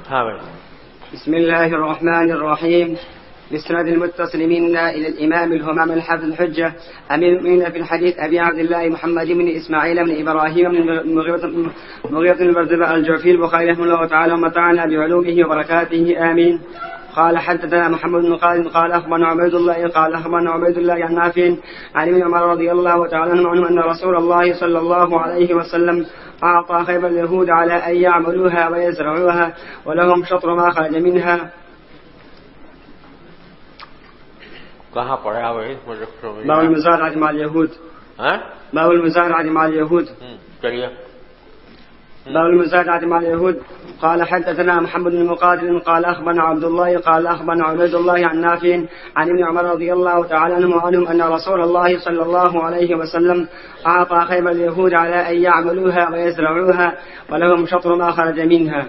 بسم الله الرحمن الرحيم. بالسند المتصل منا إلى الإمام الهمام الحافظ الحجة أمير المؤمنين في الحديث أبي عبد الله محمد بن إسماعيل بن إبراهيم بن مغيرة بن البردباء الجعفي البخاري رحمه الله تعالى ومتعنا بعلومه وبركاته آمين. قال حدثنا محمد بن خالد قال أخبرنا عبيد الله عن نافع عن ابن عمر رضي الله تعالى عنه أن رسول الله صلى الله عليه وسلم أعطى خيبر اليهود على أن يعملوها ويزرعوها ولهم شطر ما خرج منها. کہاں پڑھا بھائی؟ باب المزارعة مع اليهود. باب المزارعة مع اليهود. چلیے. باب المزارعة مع اليهود. قال حدثنا محمد بن مقاتل قال أخبرنا عبد الله قال أخبرنا عبيد الله عن نافع عن ابن عمر رضي الله تعالى عنهم أن رسول الله صلى الله عليه وسلم أعطى خيبر اليهود على أن يعملوها ويزرعوها ولهم شطر ما خرج منها.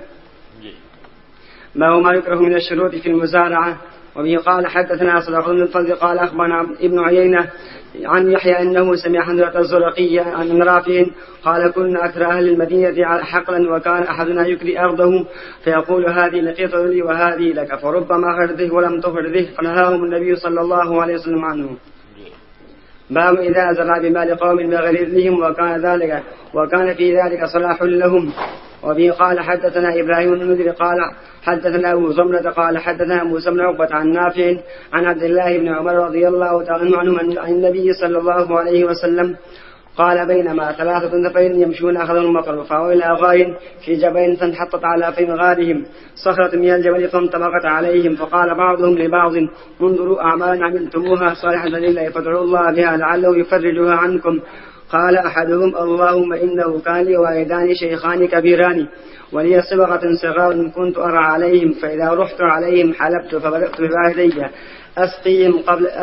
ما يكره من الشروط في المزارعة. وبه قال حدثنا صدق بن الفضل قال أخبرنا ابن عيينة عن يحيى أنه سمع حنظلة الزرقي عن رافع قال كنا أكثر أهل المدينة حقلا وكان أحدنا يكري أرضه فيقول هذه القطعة لي وهذه لك فربما خرده ولم تخرده فنهاهم النبي صلى الله عليه وسلم عنه. باب إذا زرع بمال قوم بغير إذنهم وكان في ذلك صلاح لهم. وبه قال حدثنا إبراهيم بن المنذر قال حدثنا أبو زمرة قال حدثنا موسى بن عقبة عن نافع عن عبد الله بن عمر رضي الله تعالى عنه عن النبي صلى الله عليه وسلم قال بينما ثلاثة نفر يمشون أخذوا المطر فأووا إلى غار في جبل فانحطت على في غارهم صخرة من الجبل فانطبقت عليهم فقال بعضهم لبعض انظروا أعمالا عملتموها صالحة لله فادعوا الله بها لعله يفرجها عنكم. قال أحدهم اللهم إنه كان لي والدان شيخان كبيران ولي صبغة صغار كنت أرى عليهم فإذا رحت عليهم حلبت فبدأت بوالدي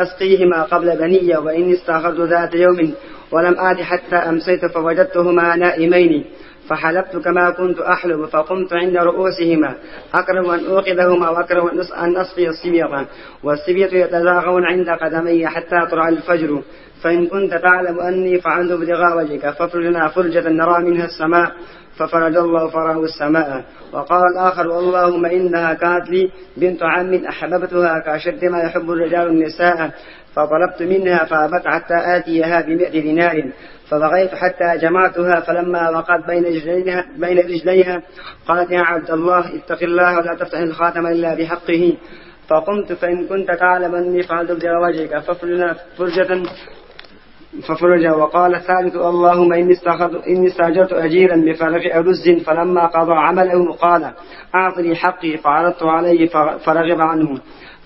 أسقيهما قبل بني وإني استأخرت ذات يوم ولم آت حتى أمسيت فوجدتهما نائمين فحلبت كما كنت أحلب فقمت عند رؤوسهما أكره أن أوقظهما وأكره أن أسقي الصبية والصبية يتزاغون عند قدمي حتى طلع الفجر فإن كنت تعلم أني فعلت ابتغاء وجهك فافرج لنا فرجة نرى منها السماء ففرج الله فراه السماء. وقال الآخر اللهم إنها كانت لي بنت عم أحببتها كأشد ما يحب الرجال النساء فطلبت منها فأبت حتى آتيها ب100 دينار فبغيت حتى جمعتها فلما وقعت بين رجليها قالت يا عبد الله اتق الله ولا تفتح الخاتم إلا بحقه فقمت فإن كنت تعلم أني فعلت ابتغاء وجهك ففرج. وقال الثالث اللهم إني استأجرت أجيرا بفرغ رز فلما قضى عمله قال أعطني حقي فعرضت عليه فرغب عنه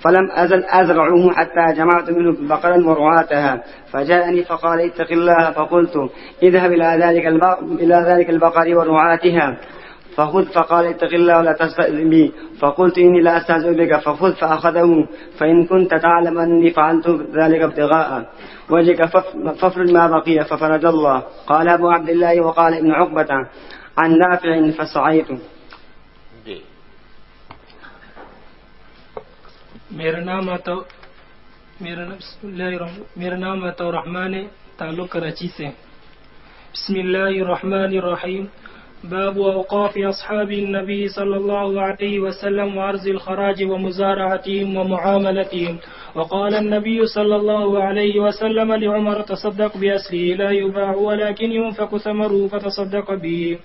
فلم أزل أزرعه حتى جمعت منه بقرا ورعاتها فجاءني فقال اتق الله فقلت اذهب إلى ذلك البقر ورعاتها فخذ فقال اتق الله ولا تستأذن بي فقلت إني لا أستهزئ بك فخذ فأخذه فإن كنت تعلم أني فعلت ذلك ابتغاء وجهك فافرج ما بقي ففرج الله. قال أبو عبد الله وقال ابن عقبة عن نافع فسعيت. میرا نام عطا الرحمن ہے، تعلق کراچی سے. بسم اللہ الرحمن الرحیم. باب اوقاف اصحاب النبی صلی اللہ علیہ وسلم وعرض الخراج ومزارعتهم ومعاملتهم. وقال النبي صلى الله عليه وسلم لعمر تصدق بأسله لا يباع ولكن ينفق ثمره فتصدق به.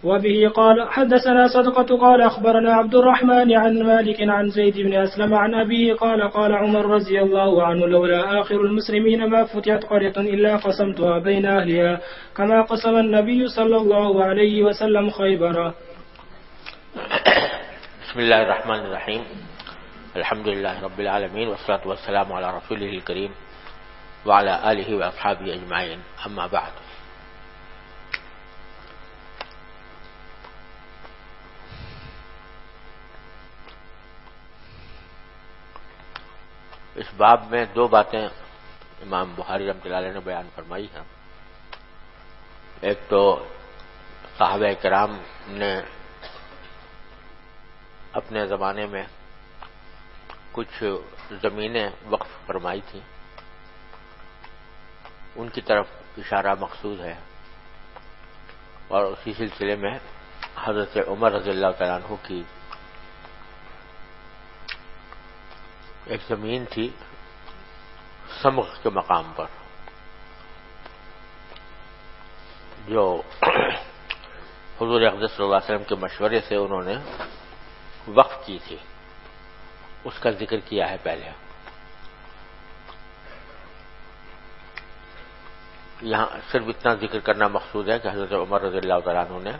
وبه قال حدثنا صدقة قال أخبرنا عبد الرحمن عن مالك عن زيد بن أسلم عن أبيه قال قال عمر رضي الله عنه لولا آخر المسلمين ما فتحت قرية إلا قسمتها بين أهلها كما قسم النبي صلى الله عليه وسلم خيبر. بسم الله الرحمن الرحيم. الحمد لله رب العالمين والصلاة والسلام على رسوله الكريم وعلى آله وأصحابه أجمعين. أما بعد. اس باب میں 2 باتیں امام بخاری رحمۃ اللہ علیہ نے بیان فرمائی ہیں. ایک تو صحابہ کرام نے اپنے زمانے میں کچھ زمینیں وقف فرمائی تھیں، ان کی طرف اشارہ مقصود ہے، اور اسی سلسلے میں حضرت عمر رضی اللہ تعالیٰ عنہ کی ایک زمین تھی سمغ کے مقام پر جو حضور اقدس صلی اللہ علیہ وسلم کے مشورے سے انہوں نے وقف کی تھی، اس کا ذکر کیا ہے پہلے. یہاں صرف اتنا ذکر کرنا مقصود ہے کہ حضرت عمر رضی اللہ تعالیٰ عنہ نے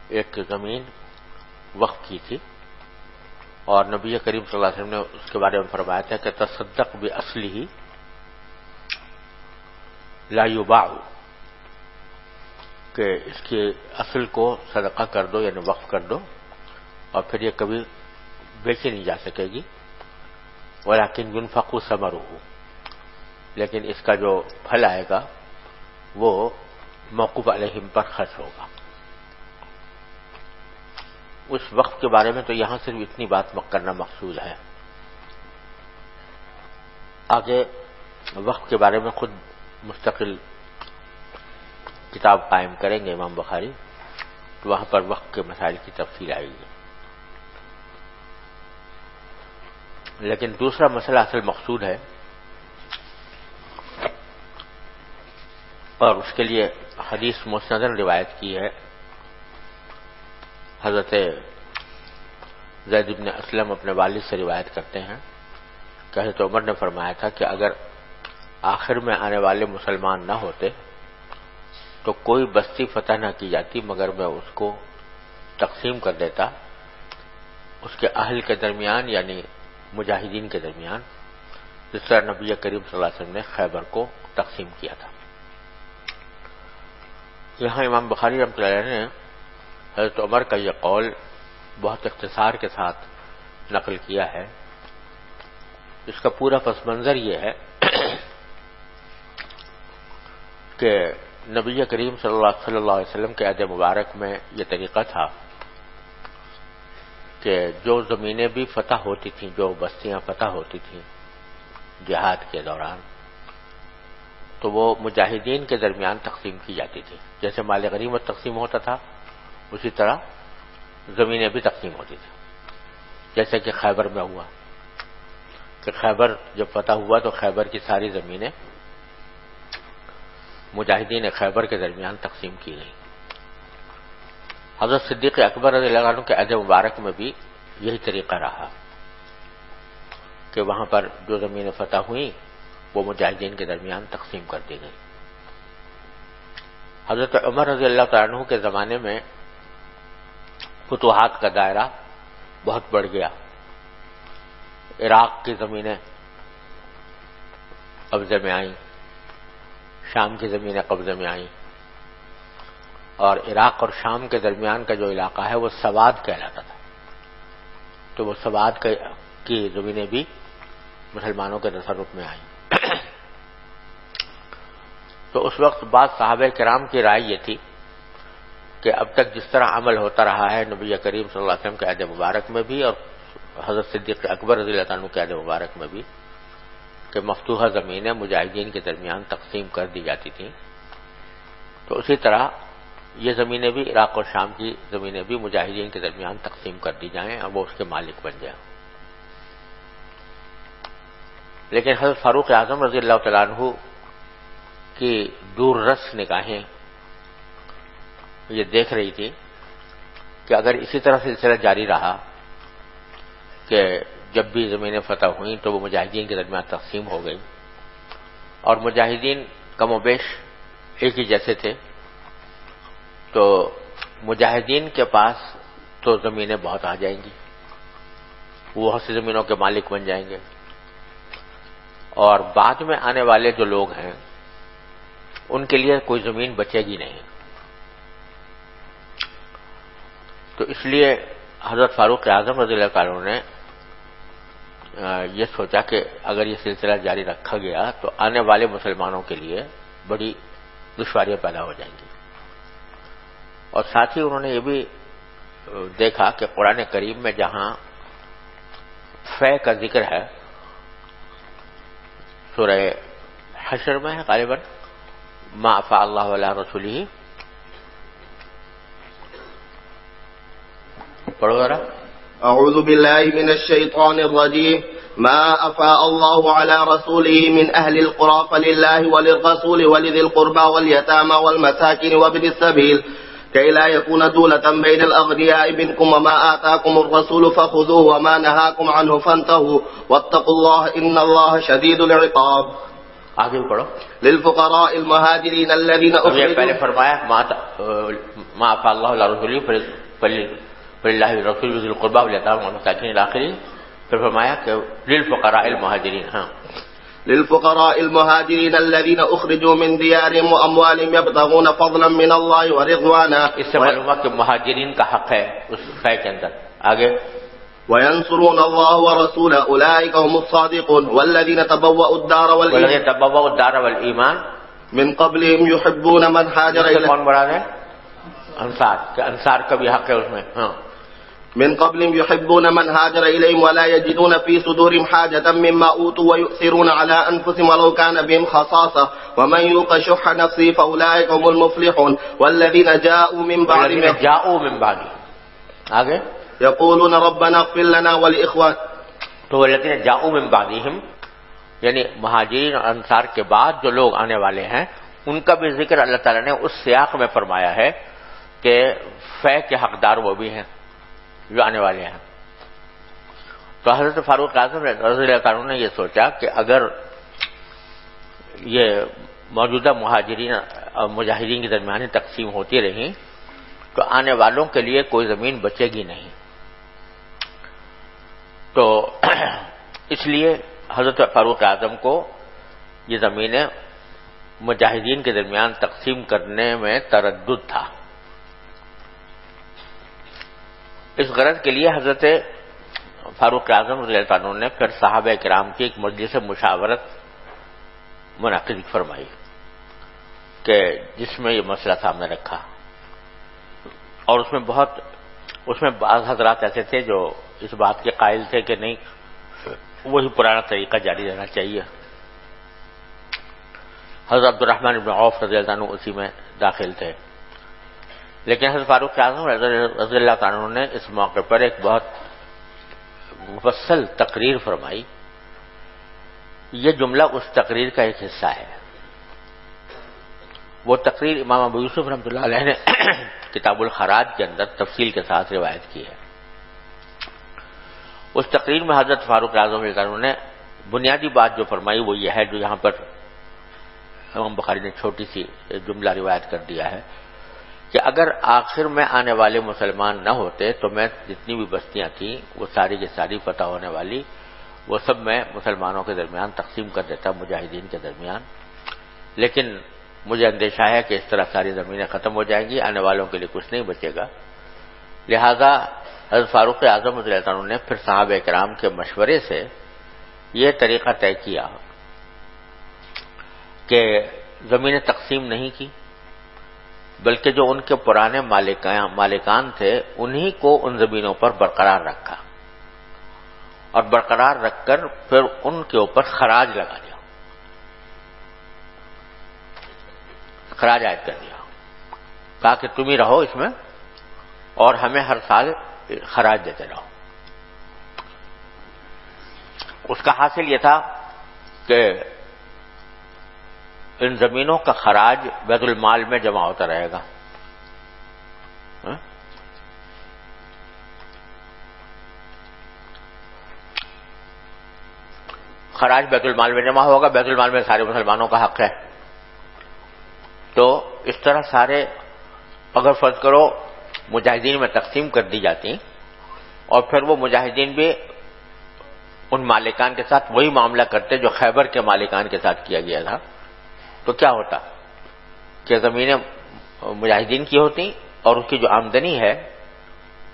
ایک زمین وقف کی تھی، اور نبی کریم صلی اللہ علیہ وسلم نے اس کے بارے میں فرمایا تھا کہ تصدق باصلہ لا یباع، کہ اس کے اصل کو صدقہ کر دو یعنی وقف کر دو اور پھر یہ کبھی بیچی نہیں جا سکے گی. ولکن ينفق ثمرہ، لیکن اس کا جو پھل آئے گا وہ موقوف علیہم پر خرچ ہوگا. اس وقت کے بارے میں تو یہاں صرف اتنی بات کرنا مقصود ہے. آگے وقت کے بارے میں خود مستقل کتاب قائم کریں گے امام بخاری، تو وہاں پر وقت کے مسائل کی تفصیل آئے گی. لیکن دوسرا مسئلہ اصل مقصود ہے، اور اس کے لیے حدیث مسندن روایت کی ہے. حضرت زید بن اسلم اپنے والد سے روایت کرتے ہیں کہ حضرت عمر نے فرمایا تھا کہ اگر آخر میں آنے والے مسلمان نہ ہوتے تو کوئی بستی فتح نہ کی جاتی مگر میں اس کو تقسیم کر دیتا اس کے اہل کے درمیان، یعنی مجاہدین کے درمیان، جس طرح نبی کریم صلی اللہ علیہ وسلم نے خیبر کو تقسیم کیا تھا. یہاں امام بخاری رحمۃ اللہ علیہ نے حضرت عمر کا یہ قول بہت اختصار کے ساتھ نقل کیا ہے. اس کا پورا پس منظر یہ ہے کہ نبی کریم صلی اللہ علیہ وسلم کے عہد مبارک میں یہ طریقہ تھا کہ جو زمینیں بھی فتح ہوتی تھیں، جو بستیاں فتح ہوتی تھیں جہاد کے دوران، تو وہ مجاہدین کے درمیان تقسیم کی جاتی تھی. جیسے مال غنیمت تقسیم ہوتا تھا اسی طرح زمینیں بھی تقسیم ہوتی تھیں. جیسے کہ خیبر میں ہوا کہ خیبر جب فتح ہوا تو خیبر کی ساری زمینیں مجاہدین خیبر کے درمیان تقسیم کی گئی. حضرت صدیق اکبر رضی اللہ عنہ کے عہد مبارک میں بھی یہی طریقہ رہا کہ وہاں پر جو زمینیں فتح ہوئیں وہ مجاہدین کے درمیان تقسیم کر دی گئی. حضرت عمر رضی اللہ تعالیٰ عنہ کے زمانے میں فتوحات کا دائرہ بہت بڑھ گیا. عراق کی زمینیں قبضے میں آئیں، شام کی زمینیں قبضے میں آئیں، اور عراق اور شام کے درمیان کا جو علاقہ ہے وہ سواد کہلاتا تھا. تو وہ سواد کی زمینیں بھی مسلمانوں کے تصرف میں آئیں. تو اس وقت بعض صحابہ کرام کی رائے یہ تھی کہ اب تک جس طرح عمل ہوتا رہا ہے نبی کریم صلی اللہ علیہ وسلم کے عہد مبارک میں بھی اور حضرت صدیق اکبر رضی اللہ عنہ کے عہد مبارک میں بھی کہ مفتوحہ زمینیں مجاہدین کے درمیان تقسیم کر دی جاتی تھیں، تو اسی طرح یہ زمینیں بھی عراق اور شام کی زمینیں بھی مجاہدین کے درمیان تقسیم کر دی جائیں اور وہ اس کے مالک بن جائیں. لیکن حضرت فاروق اعظم رضی اللہ تعالیٰ عنہ کی دور رس نگاہیں یہ دیکھ رہی تھی کہ اگر اسی طرح سلسلہ جاری رہا کہ جب بھی زمینیں فتح ہوئیں تو وہ مجاہدین کے درمیان تقسیم ہو گئی، اور مجاہدین کم و بیش ایک ہی جیسے تھے، تو مجاہدین کے پاس تو زمینیں بہت آ جائیں گی، وہ بہت سی زمینوں کے مالک بن جائیں گے، اور بعد میں آنے والے جو لوگ ہیں ان کے لیے کوئی زمین بچے گی نہیں. تو اس لیے حضرت فاروق اعظم رضی اللہ تعالیٰ عنہ نے یہ سوچا کہ اگر یہ سلسلہ جاری رکھا گیا تو آنے والے مسلمانوں کے لیے بڑی دشواریاں پیدا ہو جائیں گی. اور ساتھ ہی انہوں نے یہ بھی دیکھا کہ قرآن کریم میں جہاں فے کا ذکر ہے سورہ حشر میں ہے غالباً، ما افاء اللہ علی رسولہ، پڑھو ذرا. اعوذ باللہ من الشیطان الرجیم ما أفاء الله على رسوله من أهل القرى فلله وللرسول ولذي القربى واليتامى والمساكين وابن السبيل كي لا يكون دولة بين الأغنياء منكم وما آتاكم الرسول فخذوه وما نهاكم عنه فانتهوا واتقوا الله إن الله شديد العقاب. آگے پڑھو. للفقراء المهاجرين الذين أخرجوا. پہلے فرمایا ما أفاء الله على رسوله فلله وللرسول وذي القربى واليتامى والمساكين إلى آخره. پھر فرمایا کہ للفقراء المهاجرين. ہاں للفقراء المهاجرين الذين أخرجوا من ديارهم وأموالهم يبتغون فضلا من الله ورضوانا. اس سے معلوم ہوا کہ مہاجرین کا حق ہے اس فے کے اندر. آگے وينصرون الله ورسوله أولئك هم الصادقون والذين تبوأوا الدار والإيمان من قبلهم يحبون من هاجر إليهم. کون مراد ہے؟ انصار. کہ انصار کا بھی حق ہے اس میں. ہاں من قبلهم يحبون من هاجر إليهم ولا يجدون في صدورهم حاجة مما أوتوا ويؤثرون على أنفسهم ولو كان بهم خصاصة ومن يوق شح نفسه فأولئك هم المفلحون. والذين جاءوا من بعدهم آگے يقولون ربنا اغفر لنا ولإخوان. تو والذین جاءوا من بعدهم یعنی مہاجرین اور انصار کے بعد جو لوگ آنے والے ہیں ان کا بھی ذکر اللہ تعالیٰ نے اس سیاق میں فرمایا ہے کہ فے کے حقدار وہ بھی ہیں جو آنے والے ہیں. تو حضرت فاروق اعظم رضی اللہ عنہ نے یہ سوچا کہ اگر یہ موجودہ مہاجرین اور مجاہدین کے درمیان تقسیم ہوتی رہی تو آنے والوں کے لیے کوئی زمین بچے گی نہیں. تو اس لیے حضرت فاروق اعظم کو یہ زمینیں مجاہدین کے درمیان تقسیم کرنے میں تردد تھا. اس غرض کے لیے حضرت فاروق اعظم رضی اللہ عنہ نے پھر صحابہ کرام کی ایک مجلس مشاورت منعقد فرمائی کہ جس میں یہ مسئلہ سامنے رکھا. اور اس میں بعض حضرات ایسے تھے جو اس بات کے قائل تھے کہ نہیں وہی پرانا طریقہ جاری رہنا چاہیے. حضرت عبد الرحمن بن عوف رضی اللہ عنہ اسی میں داخل تھے. لیکن حضرت فاروق اعظم رضی اللہ عنہ نے اس موقع پر ایک بہت مفصل تقریر فرمائی. یہ جملہ اس تقریر کا ایک حصہ ہے. وہ تقریر امام ابو یوسف رحمۃ اللہ علیہ نے کتاب الخراج کے اندر تفصیل کے ساتھ روایت کی ہے. اس تقریر میں حضرت فاروق اعظم رضی اللہ عنہ نے بنیادی بات جو فرمائی وہ یہ ہے جو یہاں پر امام بخاری نے چھوٹی سی جملہ روایت کر دیا ہے کہ اگر آخر میں آنے والے مسلمان نہ ہوتے تو میں جتنی بھی بستیاں تھیں وہ ساری کی ساری فتح ہونے والی وہ سب میں مسلمانوں کے درمیان تقسیم کر دیتا مجاہدین کے درمیان. لیکن مجھے اندیشہ ہے کہ اس طرح ساری زمینیں ختم ہو جائیں گی, آنے والوں کے لیے کچھ نہیں بچے گا. لہذا حضرت فاروق اعظم رضی اللہ عنہ نے پھر صحابہ کرام کے مشورے سے یہ طریقہ طے کیا کہ زمینیں تقسیم نہیں کی بلکہ جو ان کے پرانے مالکان تھے انہی کو ان زمینوں پر برقرار رکھا اور برقرار رکھ کر پھر ان کے اوپر خراج لگا دیا, خراج عائد کر دیا. کہا کہ تم ہی رہو اس میں اور ہمیں ہر سال خراج دیتے رہو. اس کا حاصل یہ تھا کہ ان زمینوں کا خراج بیت المال میں جمع ہوتا رہے گا. خراج بیت المال میں جمع ہوگا, بیت المال میں سارے مسلمانوں کا حق ہے. تو اس طرح سارے اگر فرض کرو مجاہدین میں تقسیم کر دی جاتی اور پھر وہ مجاہدین بھی ان مالکان کے ساتھ وہی معاملہ کرتے جو خیبر کے مالکان کے ساتھ کیا گیا تھا, تو کیا ہوتا کہ زمینیں مجاہدین کی ہوتی اور اس کی جو آمدنی ہے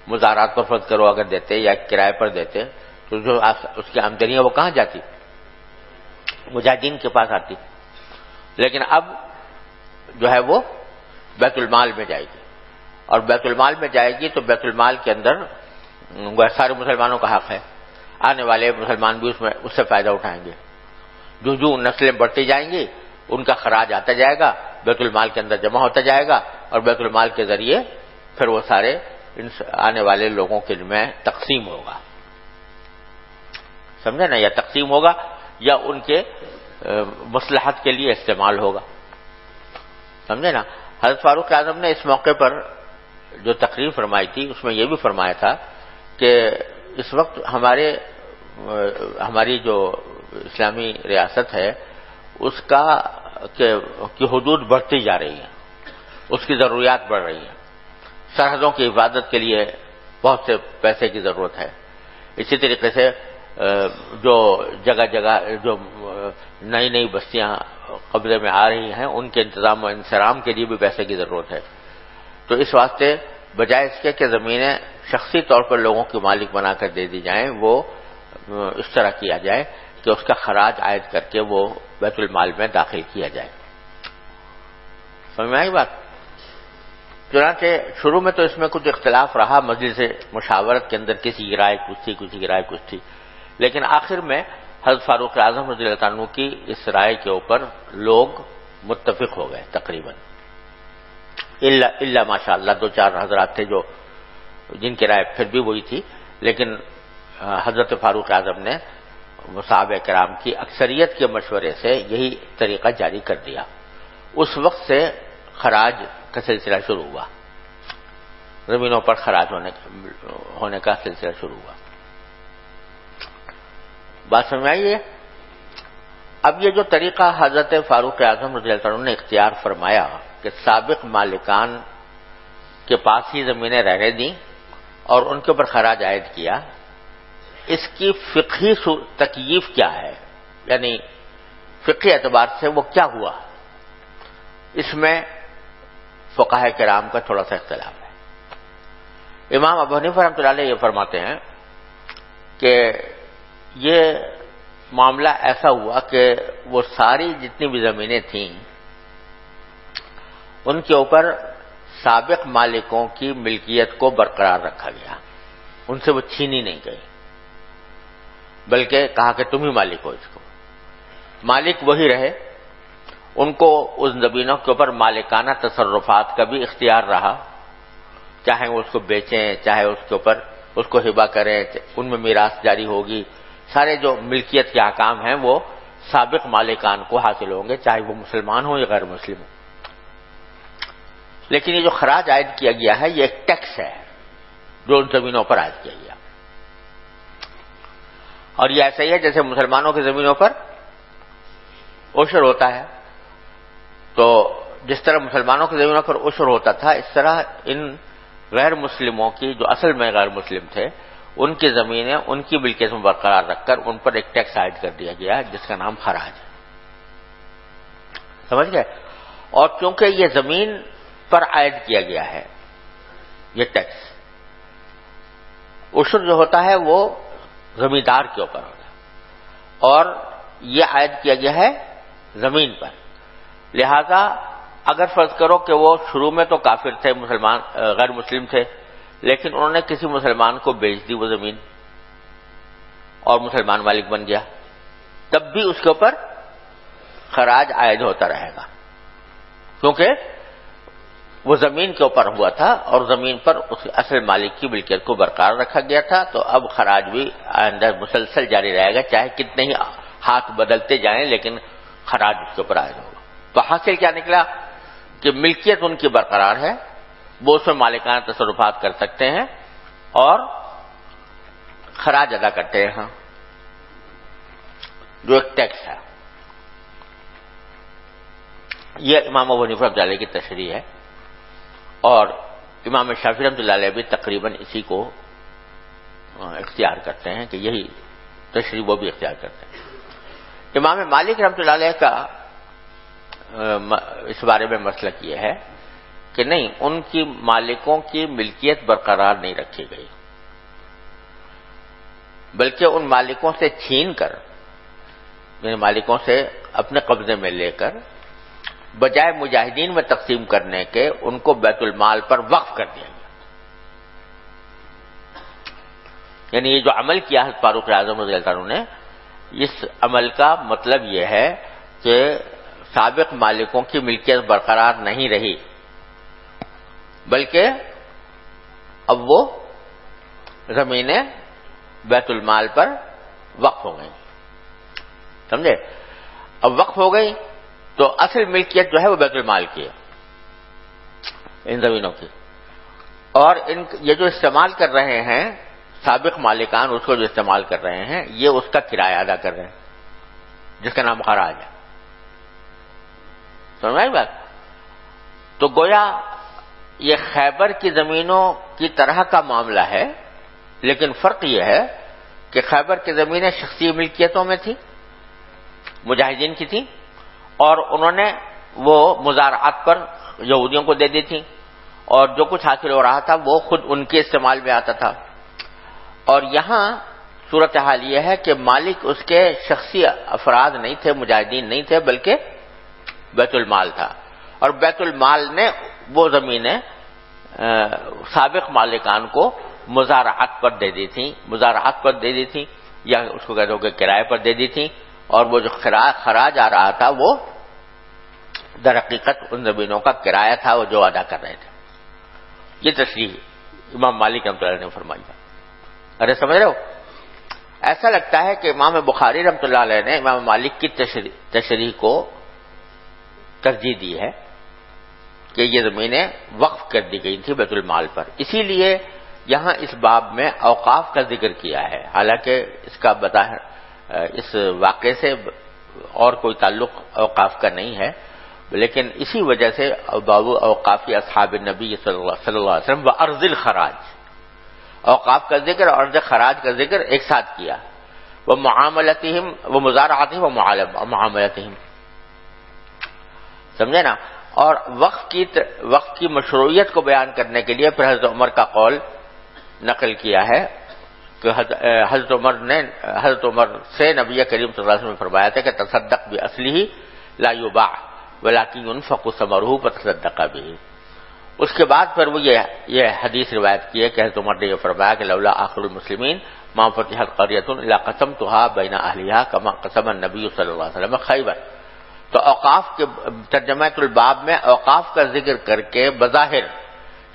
مزارات پر فرض کرو اگر دیتے یا کرائے پر دیتے تو جو اس کی آمدنی ہے وہ کہاں جاتی؟ مجاہدین کے پاس آتی. لیکن اب جو ہے وہ بیت المال میں جائے گی اور بیت المال میں جائے گی تو بیت المال کے اندر سارے مسلمانوں کا حق ہے. آنے والے مسلمان بھی اس سے فائدہ اٹھائیں گے. جو نسلیں بڑھتی جائیں گی ان کا خراج آتا جائے گا, بیت المال کے اندر جمع ہوتا جائے گا اور بیت المال کے ذریعے پھر وہ سارے آنے والے لوگوں کے میں تقسیم ہوگا. سمجھے نا, یا تقسیم ہوگا یا ان کے مصلحت کے لیے استعمال ہوگا, سمجھے نا. حضرت فاروق اعظم نے اس موقع پر جو تقریر فرمائی تھی اس میں یہ بھی فرمایا تھا کہ اس وقت ہماری جو اسلامی ریاست ہے اس کی حدود بڑھتی جا رہی ہیں, اس کی ضروریات بڑھ رہی ہیں, سرحدوں کی حفاظت کے لیے بہت سے پیسے کی ضرورت ہے. اسی طریقے سے جو جگہ جگہ جو نئی نئی بستیاں قبضے میں آ رہی ہیں ان کے انتظام و انصرام کے لیے بھی پیسے کی ضرورت ہے. تو اس واسطے بجائے اس کے کہ زمینیں شخصی طور پر لوگوں کی مالک بنا کر دے دی جائیں, وہ اس طرح کیا جائے کہ اس کا خراج عائد کر کے وہ بیت المال میں داخل کیا جائے. سمجھ میں آئی بات؟ چنانچہ شروع میں تو اس میں کچھ اختلاف رہا, مجلس مشاورت کے اندر کسی کی رائے کچھ تھی, کسی کی رائے کچھ تھی, لیکن آخر میں حضرت فاروق اعظم رضی اللہ عنہ کی اس رائے کے اوپر لوگ متفق ہو گئے تقریباً, الا ماشاء اللہ 2-4 حضرات تھے جن کی رائے پھر بھی وہی تھی, لیکن حضرت فاروق اعظم نے صحابہ کرام کی اکثریت کے مشورے سے یہی طریقہ جاری کر دیا. اس وقت سے خراج کا سلسلہ شروع ہوا, زمینوں پر خراج ہونے کا سلسلہ شروع ہوا. بات سمجھ آئیے؟ اب یہ جو طریقہ حضرت فاروق اعظم رضی اللہ عنہ نے اختیار فرمایا کہ سابق مالکان کے پاس ہی زمینیں رہنے دیں اور ان کے اوپر خراج عائد کیا, اس کی فقہی تکییف کیا ہے, یعنی فقہی اعتبار سے وہ کیا ہوا, اس میں فقہاء کرام کا تھوڑا سا اختلاف ہے. امام ابو حنیفہ رحمۃ اللہ علیہ یہ فرماتے ہیں کہ یہ معاملہ ایسا ہوا کہ وہ ساری جتنی بھی زمینیں تھیں ان کے اوپر سابق مالکوں کی ملکیت کو برقرار رکھا گیا, ان سے وہ چھینی نہیں گئی, بلکہ کہا کہ تم ہی مالک ہو اس کو. مالک وہی رہے, ان کو اس زمینوں کے اوپر مالکانہ تصرفات کا بھی اختیار رہا, چاہے وہ اس کو بیچیں, چاہے اس کے اوپر اس کو ہبہ کریں, ان میں میراث جاری ہوگی, سارے جو ملکیت کے احکام ہیں وہ سابق مالکان کو حاصل ہوں گے, چاہے وہ مسلمان ہوں یا غیر مسلم ہوں. لیکن یہ جو خراج عائد کیا گیا ہے یہ ایک ٹیکس ہے جو ان زمینوں پر عائد کیا گیا, اور یہ ایسا ہی ہے جیسے مسلمانوں کی زمینوں پر عشر ہوتا ہے. تو جس طرح مسلمانوں کی زمینوں پر عشر ہوتا تھا, اس طرح ان غیر مسلموں کی جو اصل میں غیر مسلم تھے ان کی زمینیں ان کی ملکیت میں برقرار رکھ کر ان پر ایک ٹیکس عائد کر دیا گیا جس کا نام خراج ہے. سمجھ گئے؟ اور چونکہ یہ زمین پر عائد کیا گیا ہے یہ ٹیکس, عشر جو ہوتا ہے وہ زمیندار کے اوپر ہوتا ہے اور یہ عائد کیا گیا ہے زمین پر. لہذا اگر فرض کرو کہ وہ شروع میں تو کافر تھے, مسلمان غیر مسلم تھے, لیکن انہوں نے کسی مسلمان کو بیچ دی وہ زمین اور مسلمان مالک بن گیا, تب بھی اس کے اوپر خراج عائد ہوتا رہے گا, کیونکہ وہ زمین کے اوپر ہوا تھا اور زمین پر اس اصل مالک کی ملکیت کو برقرار رکھا گیا تھا. تو اب خراج بھی آئندہ مسلسل جاری رہے گا, چاہے کتنے ہی ہاتھ بدلتے جائیں لیکن خراج اس کے اوپر عائد ہوگا. تو حاصل کیا نکلا کہ ملکیت ان کی برقرار ہے, وہ اس میں مالکانہ تصرفات کر سکتے ہیں اور خراج ادا کرتے ہیں جو ایک ٹیکس ہے. یہ امام ابو حنیفہ رحمۃ اللہ علیہ کی تشریح ہے, اور امام شافعی رحمۃ اللہ علیہ بھی تقریباً اسی کو اختیار کرتے ہیں کہ یہی تشریح وہ بھی اختیار کرتے ہیں. امام مالک رحمۃ اللہ علیہ کا اس بارے میں مسلک یہ ہے کہ نہیں, ان کی مالکوں کی ملکیت برقرار نہیں رکھی گئی, بلکہ ان مالکوں سے چھین کر, یعنی مالکوں سے اپنے قبضے میں لے کر بجائے مجاہدین میں تقسیم کرنے کے ان کو بیت المال پر وقف کر دیا گیا. یعنی یہ جو عمل کیا حضرت فاروق اعظم رضی اللہ عنہ نے, اس عمل کا مطلب یہ ہے کہ سابق مالکوں کی ملکیت برقرار نہیں رہی, بلکہ اب وہ زمینیں بیت المال پر وقف ہو گئی. سمجھے؟ اب وقف ہو گئی تو اصل ملکیت جو ہے وہ بیت المال کی ہے ان زمینوں کی، اور یہ جو استعمال کر رہے ہیں سابق مالکان اس کو جو استعمال کر رہے ہیں یہ اس کا کرایہ ادا کر رہے ہیں جس کا نام خراج ہے. سمجھ میں آئی بات؟ تو گویا یہ خیبر کی زمینوں کی طرح کا معاملہ ہے، لیکن فرق یہ ہے کہ خیبر کی زمینیں شخصی ملکیتوں میں تھیں، مجاہدین کی تھیں، اور انہوں نے وہ مزارعات پر یہودیوں کو دے دی تھیں، اور جو کچھ حاصل ہو رہا تھا وہ خود ان کے استعمال میں آتا تھا. اور یہاں صورتحال یہ ہے کہ مالک اس کے شخصی افراد نہیں تھے، مجاہدین نہیں تھے، بلکہ بیت المال تھا. اور بیت المال نے وہ زمینیں سابق مالکان کو مزارعات پر دے دی تھیں، یا اس کو کہتے ہو کہ کرائے پر دے دی تھیں، اور وہ جو خراج آ رہا تھا وہ در حقیقت ان زمینوں کا کرایہ تھا وہ جو ادا کر رہے تھے. یہ تشریح امام مالک رحمۃ اللہ نے فرمائی. ارے سمجھ رہے ہو؟ ایسا لگتا ہے کہ امام بخاری رحمۃ اللہ علیہ نے امام مالک کی تشریح کو ترجیح دی ہے کہ یہ زمینیں وقف کر دی گئی تھی بیت المال پر، اسی لیے یہاں اس باب میں اوقاف کا ذکر کیا ہے، حالانکہ اس کا بظاہر اس واقعے سے اور کوئی تعلق اوقاف کا نہیں ہے، لیکن اسی وجہ سے باب اوقاف اصحاب النبی صلی اللہ علیہ وسلم و ارض الخراج، اوقاف کا ذکر اور ارض خراج کا ذکر ایک ساتھ کیا. وہ معاملتہم و مزارعتہم و معاملتہم، سمجھے نا؟ اور وقف کی مشروعیت کو بیان کرنے کے لیے پھر حضرت عمر کا قول نقل کیا ہے کہ حضرت عمر سے نبی کریم صلی اللہ علیہ وسلم نے فرمایا تھا کہ تصدق باصلہ لا یباع ولکن ينفق ثمرہ فتصدق به. اس کے بعد پھر وہ یہ حدیث روایت کی ہے کہ حضرت عمر نے یہ فرمایا کہ لولا آخر المسلمین ما فتحت قریۃ الا قسمتها بین اہلها کما قسم النبی صلی اللہ علیہ وسلم خیبر. تو اوقاف کے ترجمہ الباب میں اوقاف کا ذکر کر کے بظاہر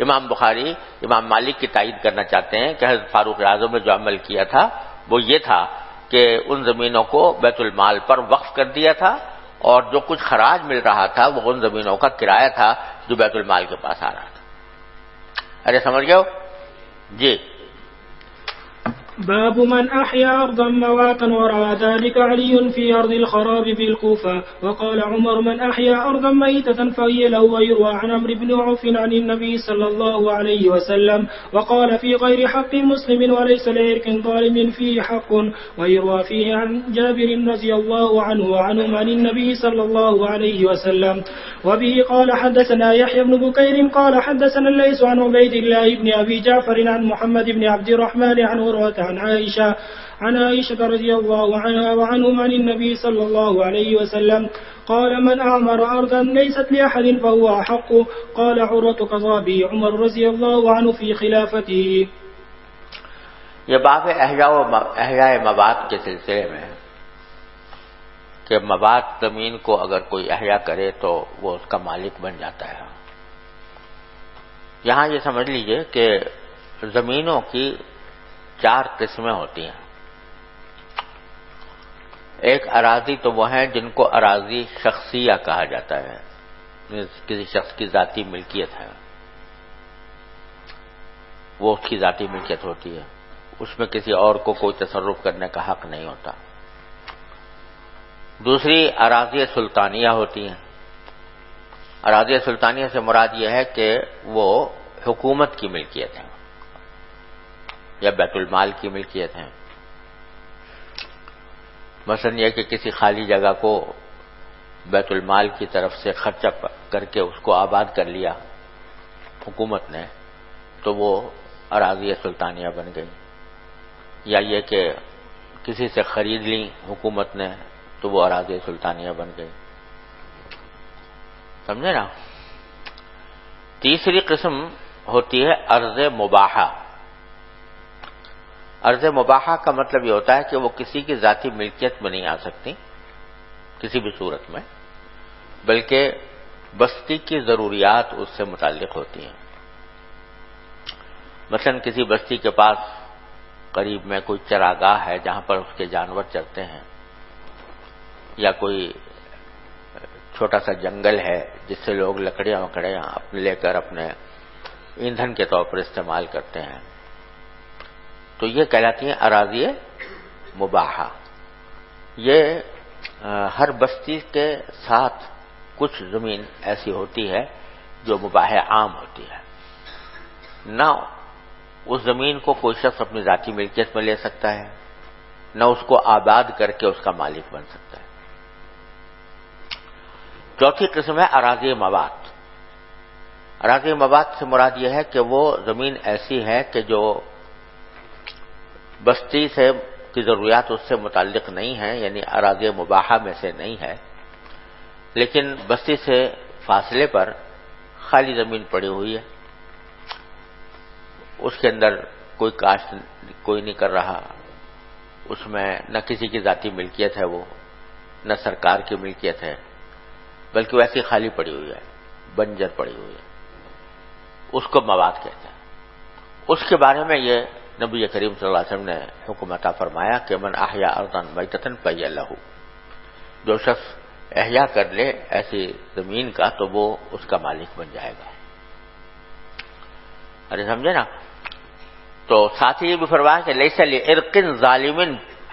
امام بخاری امام مالک کی تائید کرنا چاہتے ہیں کہ حضرت فاروق اعظم نے جو عمل کیا تھا وہ یہ تھا کہ ان زمینوں کو بیت المال پر وقف کر دیا تھا، اور جو کچھ خراج مل رہا تھا وہ ان زمینوں کا کرایہ تھا جو بیت المال کے پاس آ رہا تھا. ارے سمجھ گئے ہو؟ جی. باب من أحيا أرضا مواتا ورأى ذلك علي في أرض الخراب بالكوفة. وقال عمر من أحيا أرضا ميتة فهي له. ويروى عن عمرو بن عوف عن النبي صلى الله عليه وسلم وقال في غير حق مسلم وليس لعرق ظالم فيه حق. ويروى فيه عن جابر رضي الله عنه وعنهم عن النبي صلى الله عليه وسلم. وبه قال حدثنا يحيى بن بكير قال حدثنا الليث عن عبيد الله بن أبي جعفر عن محمد بن عبد الرحمن عن عروة عن عائشة رضي الله عنها وعنهم عن النبي صلى الله عليه وسلم قال من أعمر أرضا ليست لأحد فهو أحق. قال عروة قضى به عمر رضي الله عنه في خلافته. یہ باب احیاء مواد کے سلسلے میں کہ مواد زمین کو اگر کوئی احیا کرے تو وہ اس کا مالک بن جاتا ہے. یہاں یہ سمجھ لیجئے کہ زمینوں کی 4 قسمیں ہوتی ہیں. ایک اراضی تو وہ ہیں جن کو اراضی شخصیہ کہا جاتا ہے، کسی شخص کی ذاتی ملکیت ہے، وہ اس کی ذاتی ملکیت ہوتی ہے، اس میں کسی اور کو کوئی تصرف کرنے کا حق نہیں ہوتا. دوسری اراضی سلطانیہ ہوتی ہیں. اراضی سلطانیہ سے مراد یہ ہے کہ وہ حکومت کی ملکیت ہے یا بیت المال کی ملکیت ہے. مثلا یہ کہ کسی خالی جگہ کو بیت المال کی طرف سے خرچہ کر کے اس کو آباد کر لیا حکومت نے تو وہ اراضی سلطانیہ بن گئی. یا یہ کہ کسی سے خرید لی حکومت نے تو وہ اراضی سلطانیہ بن گئی. سمجھے نا؟ تیسری قسم ہوتی ہے ارض مباحہ. ارض مباحہ کا مطلب یہ ہوتا ہے کہ وہ کسی کی ذاتی ملکیت میں نہیں آ سکتی کسی بھی صورت میں، بلکہ بستی کی ضروریات اس سے متعلق ہوتی ہیں. مثلا کسی بستی کے پاس قریب میں کوئی چراگاہ ہے جہاں پر اس کے جانور چرتے ہیں، یا کوئی چھوٹا سا جنگل ہے جس سے لوگ لکڑیاں وکڑیاں لے کر اپنے ایندھن کے طور پر استعمال کرتے ہیں، تو یہ کہلاتی ہیں اراضی مباحہ۔ یہ ہر بستی کے ساتھ کچھ زمین ایسی ہوتی ہے جو مباح عام ہوتی ہے، نہ اس زمین کو کوئی شخص اپنی ذاتی ملکیت میں لے سکتا ہے، نہ اس کو آباد کر کے اس کا مالک بن سکتا ہے۔ چوتھی قسم ہے اراضی موات۔ اراضی موات سے مراد یہ ہے کہ وہ زمین ایسی ہے کہ جو بستی سے کی ضروریات اس سے متعلق نہیں ہے، یعنی اراضی مباحہ میں سے نہیں ہے، لیکن بستی سے فاصلے پر خالی زمین پڑی ہوئی ہے، اس کے اندر کوئی کاشت کوئی نہیں کر رہا، اس میں نہ کسی کی ذاتی ملکیت ہے، وہ نہ سرکار کی ملکیت ہے، بلکہ ویسی خالی پڑی ہوئی ہے، بنجر پڑی ہوئی ہے، اس کو مواد کہتے ہیں۔ اس کے بارے میں یہ نبی کریم صلی اللہ علیہ وسلم نے حکم عطا فرمایا کہ من احیا ارضا میتۃ فہی لہ، جو شخص احیا کر لے ایسی زمین کا تو وہ اس کا مالک بن جائے گا۔ ارے سمجھے نا؟ تو ساتھ ہی یہ بھی فرمایا کہ لیس لعرق ظالم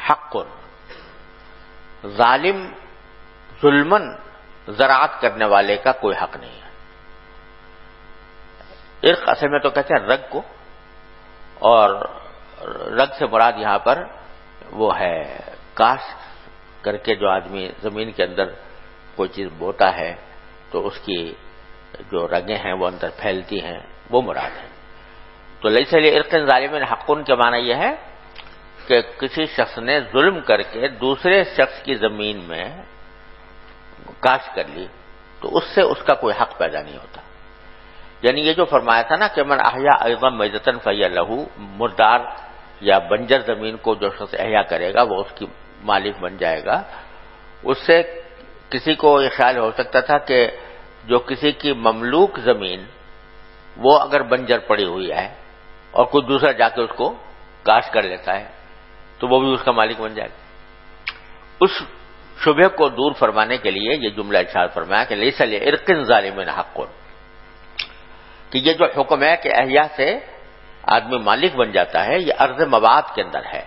حق، ظالم ظلمن زراعت کرنے والے کا کوئی حق نہیں ہے۔ عرق اصل میں تو کہتے ہیں رگ کو، اور رگ سے مراد یہاں پر وہ ہے کاشت کر کے جو آدمی زمین کے اندر کوئی چیز بوتا ہے تو اس کی جو رگیں ہیں وہ اندر پھیلتی ہیں، وہ مراد ہے۔ تو لیس لعرق ظالم حق کے معنی یہ ہے کہ کسی شخص نے ظلم کر کے دوسرے شخص کی زمین میں کاشت کر لی تو اس سے اس کا کوئی حق پیدا نہیں ہوتا۔ یعنی یہ جو فرمایا تھا نا کہ من احیا ارضا میتۃ فہی لہ، مردار یا بنجر زمین کو جو شخص احیا کرے گا وہ اس کی مالک بن جائے گا، اس سے کسی کو یہ خیال ہو سکتا تھا کہ جو کسی کی مملوک زمین وہ اگر بنجر پڑی ہوئی ہے اور کوئی دوسرا جا کے اس کو کاشت کر لیتا ہے تو وہ بھی اس کا مالک بن جائے گا۔ اس شبہ کو دور فرمانے کے لیے یہ جملہ ارشاد فرمایا کہ لیس لعرق ظالم حق، کہ یہ جو حکم ہے کہ احیا سے آدمی مالک بن جاتا ہے یہ ارض مواد کے اندر ہے،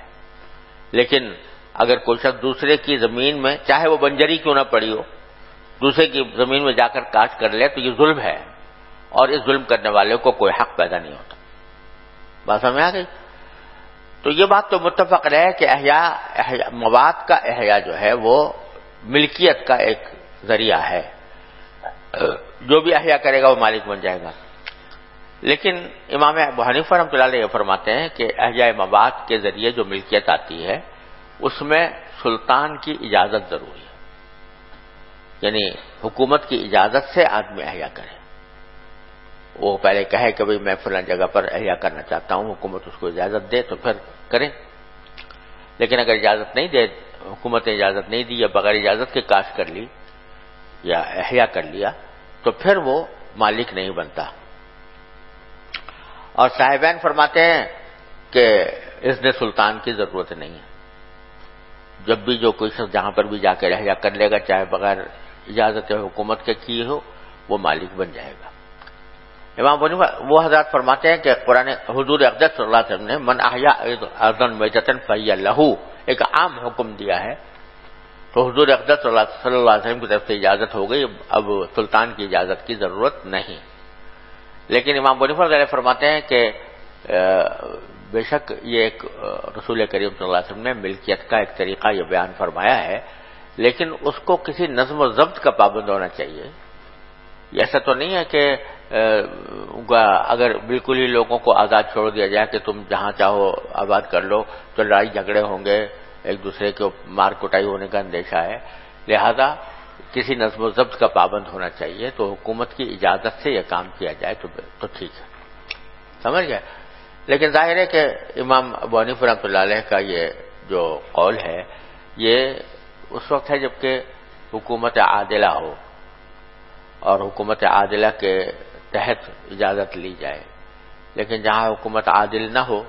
لیکن اگر کوئی شخص دوسرے کی زمین میں چاہے وہ بنجری کیوں نہ پڑی ہو دوسرے کی زمین میں جا کر کاشت کر لے تو یہ ظلم ہے، اور اس ظلم کرنے والے کو کوئی حق پیدا نہیں ہوتا۔ بات سمجھ آ گئی؟ تو یہ بات تو متفق رہے کہ احیا مواد کا احیا جو ہے وہ ملکیت کا ایک ذریعہ ہے، جو بھی احیا کرے گا وہ مالک بن جائے گا۔ لیکن امام ابو حنیفہ رحمۃ اللہ علیہ فرماتے ہیں کہ احیاء مواد کے ذریعے جو ملکیت آتی ہے اس میں سلطان کی اجازت ضروری ہے، یعنی حکومت کی اجازت سے آدمی احیا کرے، وہ پہلے کہے کہ بھئی میں فلاں جگہ پر احیا کرنا چاہتا ہوں، حکومت اس کو اجازت دے تو پھر کریں، لیکن اگر اجازت نہیں دے، حکومت نے اجازت نہیں دی یا بغیر اجازت کے کاشت کر لی یا احیا کر لیا تو پھر وہ مالک نہیں بنتا۔ اور صاحبین فرماتے ہیں کہ اذن سلطان کی ضرورت نہیں ہے، جب بھی جو کوئی شخص جہاں پر بھی جا کے احیا کر لے گا چاہے بغیر اجازت حکومت کے کی ہو وہ مالک بن جائے گا۔ امام بنی وہ حضرات فرماتے ہیں کہ قرآن حضور اقدس صلی اللہ علیہ وسلم نے من احیا ارضا میتۃ فہی لہ ایک عام حکم دیا ہے، تو حضور اقدس صلی اللہ علیہ وسلم کی طرف سے اجازت ہو گئی، اب سلطان کی اجازت کی ضرورت نہیں۔ لیکن امام بنی فرماتے ہیں کہ بے شک یہ ایک رسول کریم صلی اللہ علیہ وسلم نے ملکیت کا ایک طریقہ یہ بیان فرمایا ہے، لیکن اس کو کسی نظم و ضبط کا پابند ہونا چاہیے۔ ایسا تو نہیں ہے کہ اگر بالکل ہی لوگوں کو آزاد چھوڑ دیا جائے کہ تم جہاں چاہو آباد کر لو تو لڑائی جھگڑے ہوں گے، ایک دوسرے کے مار کٹائی ہونے کا اندیشہ ہے، لہذا کسی نظم و ضبط کا پابند ہونا چاہیے، تو حکومت کی اجازت سے یہ کام کیا جائے تو ٹھیک ہے، سمجھ گئے۔ لیکن ظاہر ہے کہ امام ابو حنیفہ رحمۃ اللہ علیہ کا یہ جو قول ہے یہ اس وقت ہے جبکہ حکومت عادلہ ہو اور حکومت عادلہ کے تحت اجازت لی جائے، لیکن جہاں حکومت عادل نہ ہو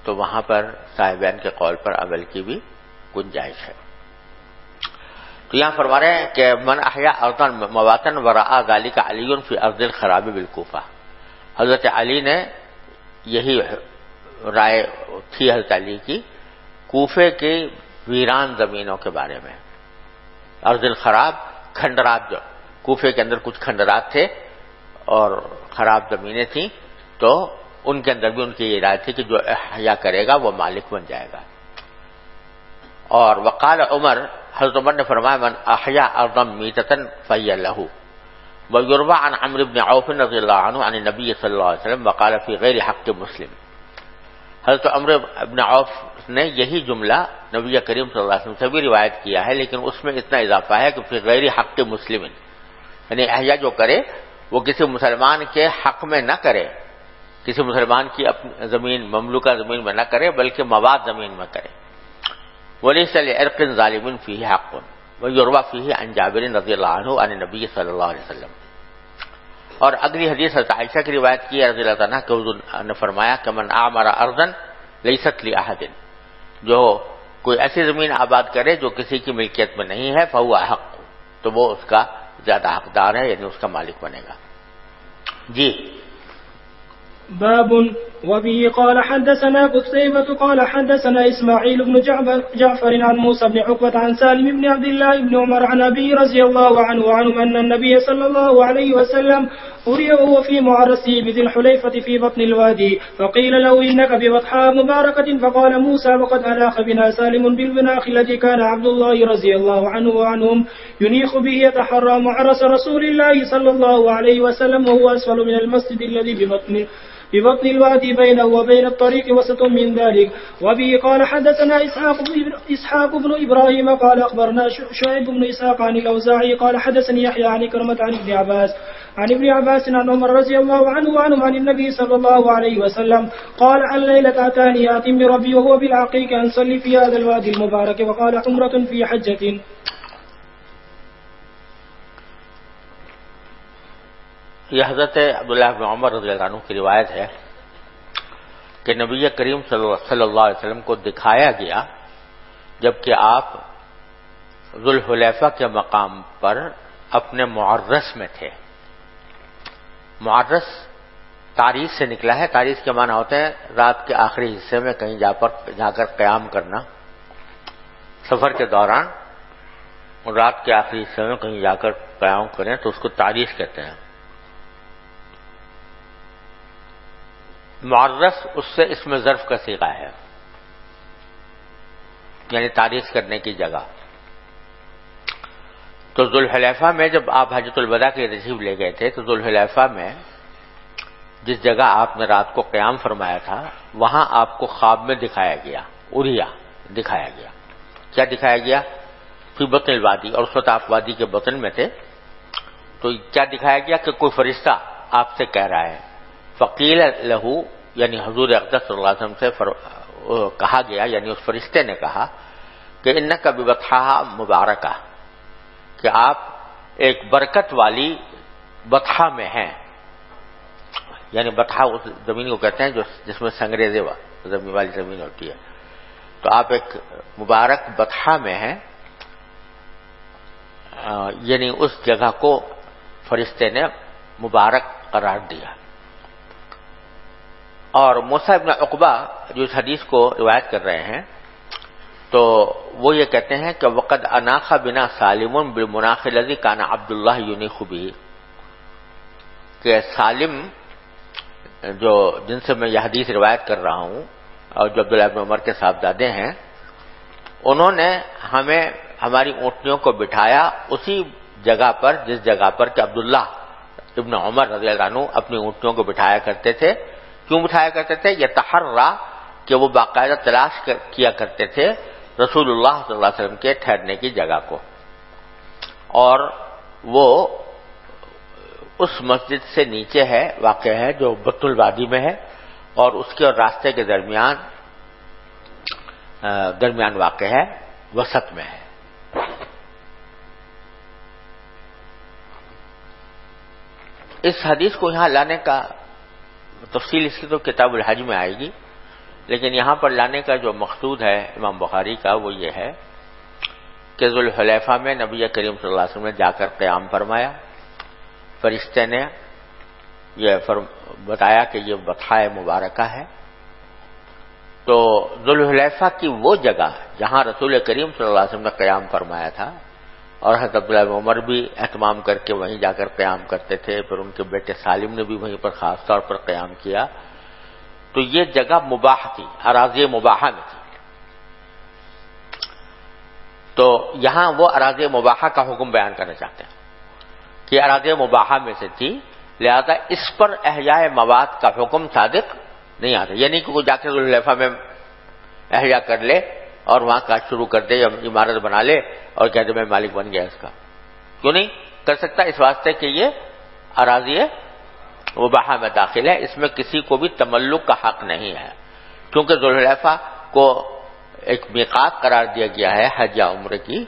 تو وہاں پر صاحبین کے قول پر عمل کی بھی گنجائش ہے. تو یہاں فرما رہے ہیں کہ من احیا ارضا مواطن ورعا ذلک علی فی ارض الخراب بالکوفہ. حضرت علی نے یہی رائے تھی حضرت علی کی کوفے کی ویران زمینوں کے بارے میں. ارض الخراب کھنڈرات، جو کوفے کے اندر کچھ کھنڈرات تھے اور خراب زمینیں تھیں، تو ان کے اندر بھی ان کی یہ رائے تھی کہ جو احیا کرے گا وہ مالک بن جائے گا. اور وقال عمر، حضرت عمر نے فرمایا من احیا ارضا میتۃ فہی لہ. ویروی عن عمرو بن عوف رضی اللہ عنہ عن النبی صلی اللہ علیہ وسلم وقال فی غیر حق مسلم. حضرت عمرو بن عوف نے یہی جملہ نبی کریم صلی اللہ علیہ وسلم سے بھی روایت کیا ہے، لیکن اس میں اتنا اضافہ ہے کہ فی غیر حق مسلم، یعنی احیا جو کرے وہ کسی مسلمان کے حق میں نہ کرے، کسی مسلمان کی اپنی زمین مملوکہ زمین میں نہ کرے بلکہ مواد زمین میں کرے. ولیس لعرق ظالم فیہ حق ویروی فیہ عن جابر رضی اللہ عنہ عن النبی صلی اللہ علیہ وسلم. اور اگلی حدیث حضرت عائشہ کی روایت کی ہے رضی اللہ عنہ کہ حضور نے فرمایا کہ من اعمر ارضا لیست لاحد، جو کوئی ایسی زمین آباد کرے جو کسی کی ملکیت میں نہیں ہے فہو حق، تو وہ اس کا زیادہ حقدار ہے، یعنی اس کا مالک بنے گا. جی. باب وبه قال حدثنا قتيبة قال حدثنا إسماعيل بن جعفر عن موسى بن عقبة عن سالم بن عبد الله بن عمر عن أبي رضي الله عنه أن النبي صلى الله عليه وسلم أري وهو في معرسه بذي الحليفة في بطن الوادي فقيل له إنك ببطحاء مباركة فقال موسى وقد ألاخ بنا سالم بالبناخ الذي كان عبد الله رضي الله عنه وعنهم ينيخ به يتحرى معرس رسول الله صلى الله عليه وسلم وهو أسفل من المسجد الذي ببطن الوادي بينه وبين الطريق وسط من ذلك. وبه قال حدثنا إسحاق بن إبراهيم قال أخبرنا شعيب بن إسحاق عن الأوزاعي قال حدثني يحيى عن كرمة عن ابن عباس عن عمر رضي الله عنه وعنهم عن النبي صلى الله عليه وسلم قال الليلة أتاني آت بربي وهو بالعقيق أن صلي في هذا الوادي المبارك وقال عمرة في حجة. یہ حضرت عبداللہ بن عمر رضی اللہ عنہ کی روایت ہے کہ نبی کریم صلی اللہ علیہ وسلم کو دکھایا گیا جبکہ آپ ذوالحلیفہ کے مقام پر اپنے معرس میں تھے. معرس تاریخ سے نکلا ہے. تاریخ کے معنی ہوتے ہیں رات کے آخری حصے میں کہیں جا کر قیام کرنا. سفر کے دوران رات کے آخری حصے میں کہیں جا کر قیام کریں تو اس کو تاریخ کہتے ہیں. معرس اس سے اس میں ظرف کا صیغہ ہے، یعنی تاریخ کرنے کی جگہ. تو ذوالحلیفہ میں جب آپ حجۃ الوداع کے تشریف لے گئے تھے تو ذوالحلیفہ میں جس جگہ آپ نے رات کو قیام فرمایا تھا وہاں آپ کو خواب میں دکھایا گیا، اریا دکھایا گیا. کیا دکھایا گیا؟ فی بطن الوادی، اور اس وقت آپ وادی کے بطن میں تھے. تو کیا دکھایا گیا کہ کوئی فرشتہ آپ سے کہہ رہا ہے. فقیل لہو، یعنی حضور اقدس صلی اللہ علیہ وسلم سے کہا گیا، یعنی اس فرشتے نے کہا کہ انک ببطحاء مبارکہ، کہ آپ ایک برکت والی بطحا میں ہیں. یعنی بطحا اس زمین کو کہتے ہیں جس میں سنگریزے والی زمین ہوتی ہے. تو آپ ایک مبارک بطحا میں ہیں، یعنی اس جگہ کو فرشتے نے مبارک قرار دیا. اور موسیٰ ابن عقبہ جو اس حدیث کو روایت کر رہے ہیں تو وہ یہ کہتے ہیں کہ وقد اناخ بنا سالم بالمناخ الذی کان عبداللہ ینیخ به، کہ سالم جو جن سے میں یہ حدیث روایت کر رہا ہوں اور جو عبداللہ ابن عمر کے صاحبزادے ہیں، انہوں نے ہمیں ہماری اونٹنیوں کو بٹھایا اسی جگہ پر جس جگہ پر کہ عبداللہ ابن عمر رضی اللہ عنہ اپنی اونٹنیوں کو بٹھایا کرتے تھے. کیوں بٹھایا کرتے تھے؟ یتحرا، کہ وہ باقاعدہ تلاش کیا کرتے تھے رسول اللہ صلی اللہ علیہ وسلم کے ٹھہرنے کی جگہ کو. اور وہ اس مسجد سے نیچے ہے، واقع ہے، جو بطن الوادی میں ہے، اور اس کے اور راستے کے درمیان واقع ہے، وسط میں ہے. اس حدیث کو یہاں لانے کا تفصیل اس کی تو کتاب الحج میں آئے گی، لیکن یہاں پر لانے کا جو مقصود ہے امام بخاری کا وہ یہ ہے کہ ذوالحلیفہ میں نبی کریم صلی اللہ علیہ وسلم نے جا کر قیام فرمایا. فرشتے نے یہ بتایا کہ یہ بطحہ مبارکہ ہے. تو ذوالحلیفہ کی وہ جگہ جہاں رسول کریم صلی اللہ علیہ وسلم نے قیام فرمایا تھا، اور حضرت عبداللہ بن عمر بھی اہتمام کر کے وہیں جا کر قیام کرتے تھے، پھر ان کے بیٹے سالم نے بھی وہیں پر خاص طور پر قیام کیا. تو یہ جگہ مباح تھی، اراضی مباحہ میں تھی. تو یہاں وہ اراضی مباحہ کا حکم بیان کرنا چاہتے ہیں کہ اراضی مباحہ میں سے تھی، لہذا اس پر احیاء مواد کا حکم صادق نہیں آتا. یعنی کہ وہ جا کے ذوالحلیفہ میں احیا کر لے اور وہاں کاج شروع کر دے یا عمارت بنا لے اور کہہ دے میں مالک بن گیا اس کا. کیوں نہیں کر سکتا؟ اس واسطے کہ یہ اراضی مباحہ میں داخل ہے، اس میں کسی کو بھی تملک کا حق نہیں ہے، کیونکہ ذوالحلیفہ کو ایک میقات قرار دیا گیا ہے حج یا عمرے کی.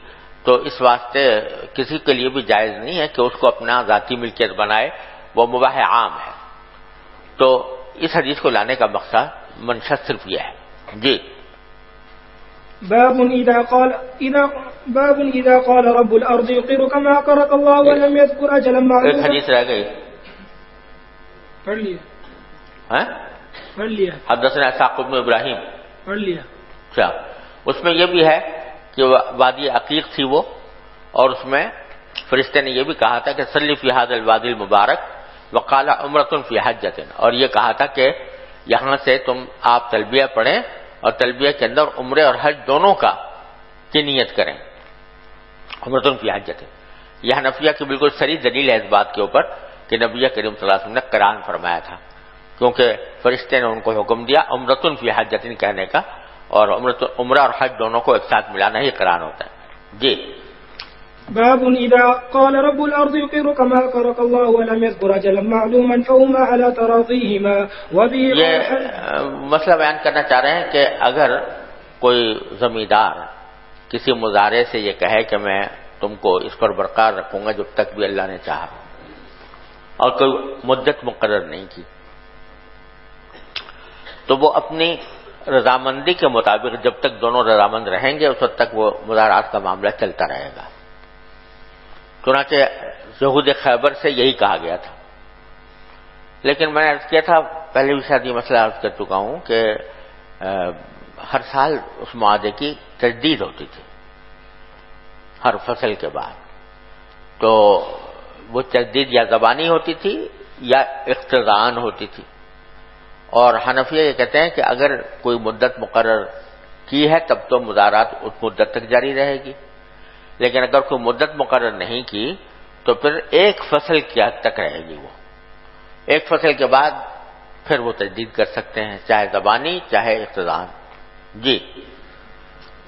تو اس واسطے کسی کے لیے بھی جائز نہیں ہے کہ اس کو اپنا ذاتی ملکیت بنائے، وہ مباح عام ہے. تو اس حدیث کو لانے کا مقصد منشا صرف یہ ہے. جی. باب اذا قال رب الارض يقرك ما قرك الله ولم يذكر اجلا معلوما. ایک حدیث رہ گئی، پڑھ لیا ہاں پڑھ لیا حدثنا اسحاق بن ابراہیم. پڑھ لیا. اچھا، اس میں یہ بھی ہے کہ وادی عقیق تھی وہ، اور اس میں فرشتے نے یہ بھی کہا تھا کہ صلی فی ھذا الوادی المبارک وقال عمرۃ فی حجۃ، اور یہ کہا تھا کہ یہاں سے تم آپ تلبیہ پڑھیں اور تلبیہ کے اندر عمرے اور حج دونوں کی نیت کریں. عمرۃ فی حجۃ، یہ حنفیہ کی بالکل صریح دلیل ہے اس بات کے اوپر کہ نبی کریم صلی اللہ علیہ وسلم نے قران فرمایا تھا، کیونکہ فرشتے نے ان کو حکم دیا عمرۃ فی حجۃ کہنے کا، اور عمرہ اور حج دونوں کو ایک ساتھ ملانا ہی قران ہوتا ہے. جی. باب اذا قال رب الارض يقرك ما قرك الله ولم يذكر اجلا معلوما فهما على تراضيهما. وبه یہ مسئلہ بیان کرنا چاہ رہے ہیں کہ اگر کوئی زمیندار کسی مضارع سے یہ کہے کہ میں تم کو اس پر برقرار رکھوں گا جب تک بھی اللہ نے چاہا، اور کوئی مدت مقرر نہیں کی، تو وہ اپنی رضامندی کے مطابق جب تک دونوں رضامند رہیں گے اس وقت تک وہ مضارعات کا معاملہ چلتا رہے گا. چنانچہ یہود خیبر سے یہی کہا گیا تھا. لیکن میں نے عرض کیا تھا پہلے بھی شاید یہ مسئلہ عرض کر چکا ہوں کہ ہر سال اس معاہدے کی تجدید ہوتی تھی ہر فصل کے بعد. تو وہ تجدید یا زبانی ہوتی تھی یا اقتضاءً ہوتی تھی. اور حنفیہ یہ کہتے ہیں کہ اگر کوئی مدت مقرر کی ہے تب تو مضارعات اس مدت تک جاری رہے گی، لیکن اگر کوئی مدت مقرر نہیں کی تو پھر ایک فصل کی حد تک رہے گی. وہ ایک فصل کے بعد پھر وہ تجدید کر سکتے ہیں، چاہے زبانی چاہے اقتضاءً. جی.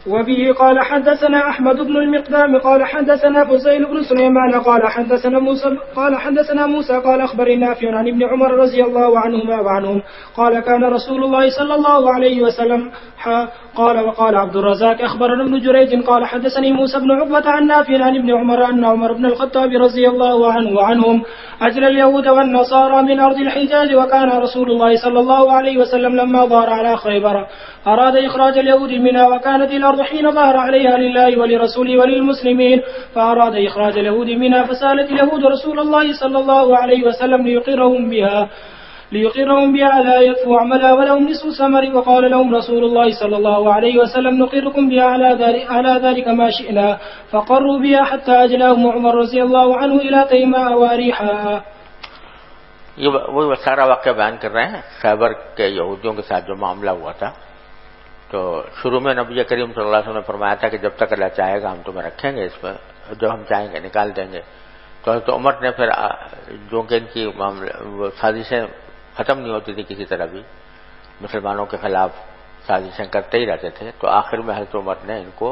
وبه قال حدثنا احمد بن المقدام قال حدثنا فضيل بن سليمان قال حدثنا موسى قال اخبرنا نافع عن ابن عمر رضي الله عنهما وعنهم قال كان رسول الله صلى الله عليه وسلم قال وقال عبد الرزاق اخبرنا ابن جريج قال حدثني موسى بن عقبة عن نافع عن ابن عمر ان عمر بن الخطاب رضي الله عنه وعنهم اجل اليهود والنصارى من ارض الحجاز، وكان رسول الله صلى الله عليه وسلم لما ظهر على خيبر اراد اخراج اليهود منها، وكانت الارض حين ظهر عليها لله ولرسوله وللمسلمين، فاراد اخراج اليهود منها، فسالت اليهود رسول الله صلى الله عليه وسلم ليقرهم بها لا يكفو عملا ولهم نصف ثمر، وقال لهم رسول الله صلى الله عليه وسلم نقركم بها على ذلك ما شئنا، فقروا بها حتى أجلاهم عمر رضي الله عنه إلى تيماء واريحا. یہ وہی سارا واقعہ بیان کر رہے ہیں خیبر کے یہودیوں کے ساتھ جو معاملہ ہوا تھا. تو شروع میں نبی کریم صلی اللہ علیہ وسلم نے فرمایا تھا کہ جب تک اللہ چاہے گا ہم تمہیں رکھیں گے، اس میں جو ہم چاہیں گے نکال دیں گے. تو حضرت عمر نے پھر جو کہ ان کی سازشیں ختم نہیں ہوتی تھی کسی طرح بھی، مسلمانوں کے خلاف سازشیں کرتے ہی رہتے تھے، تو آخر میں حضرت عمر نے ان کو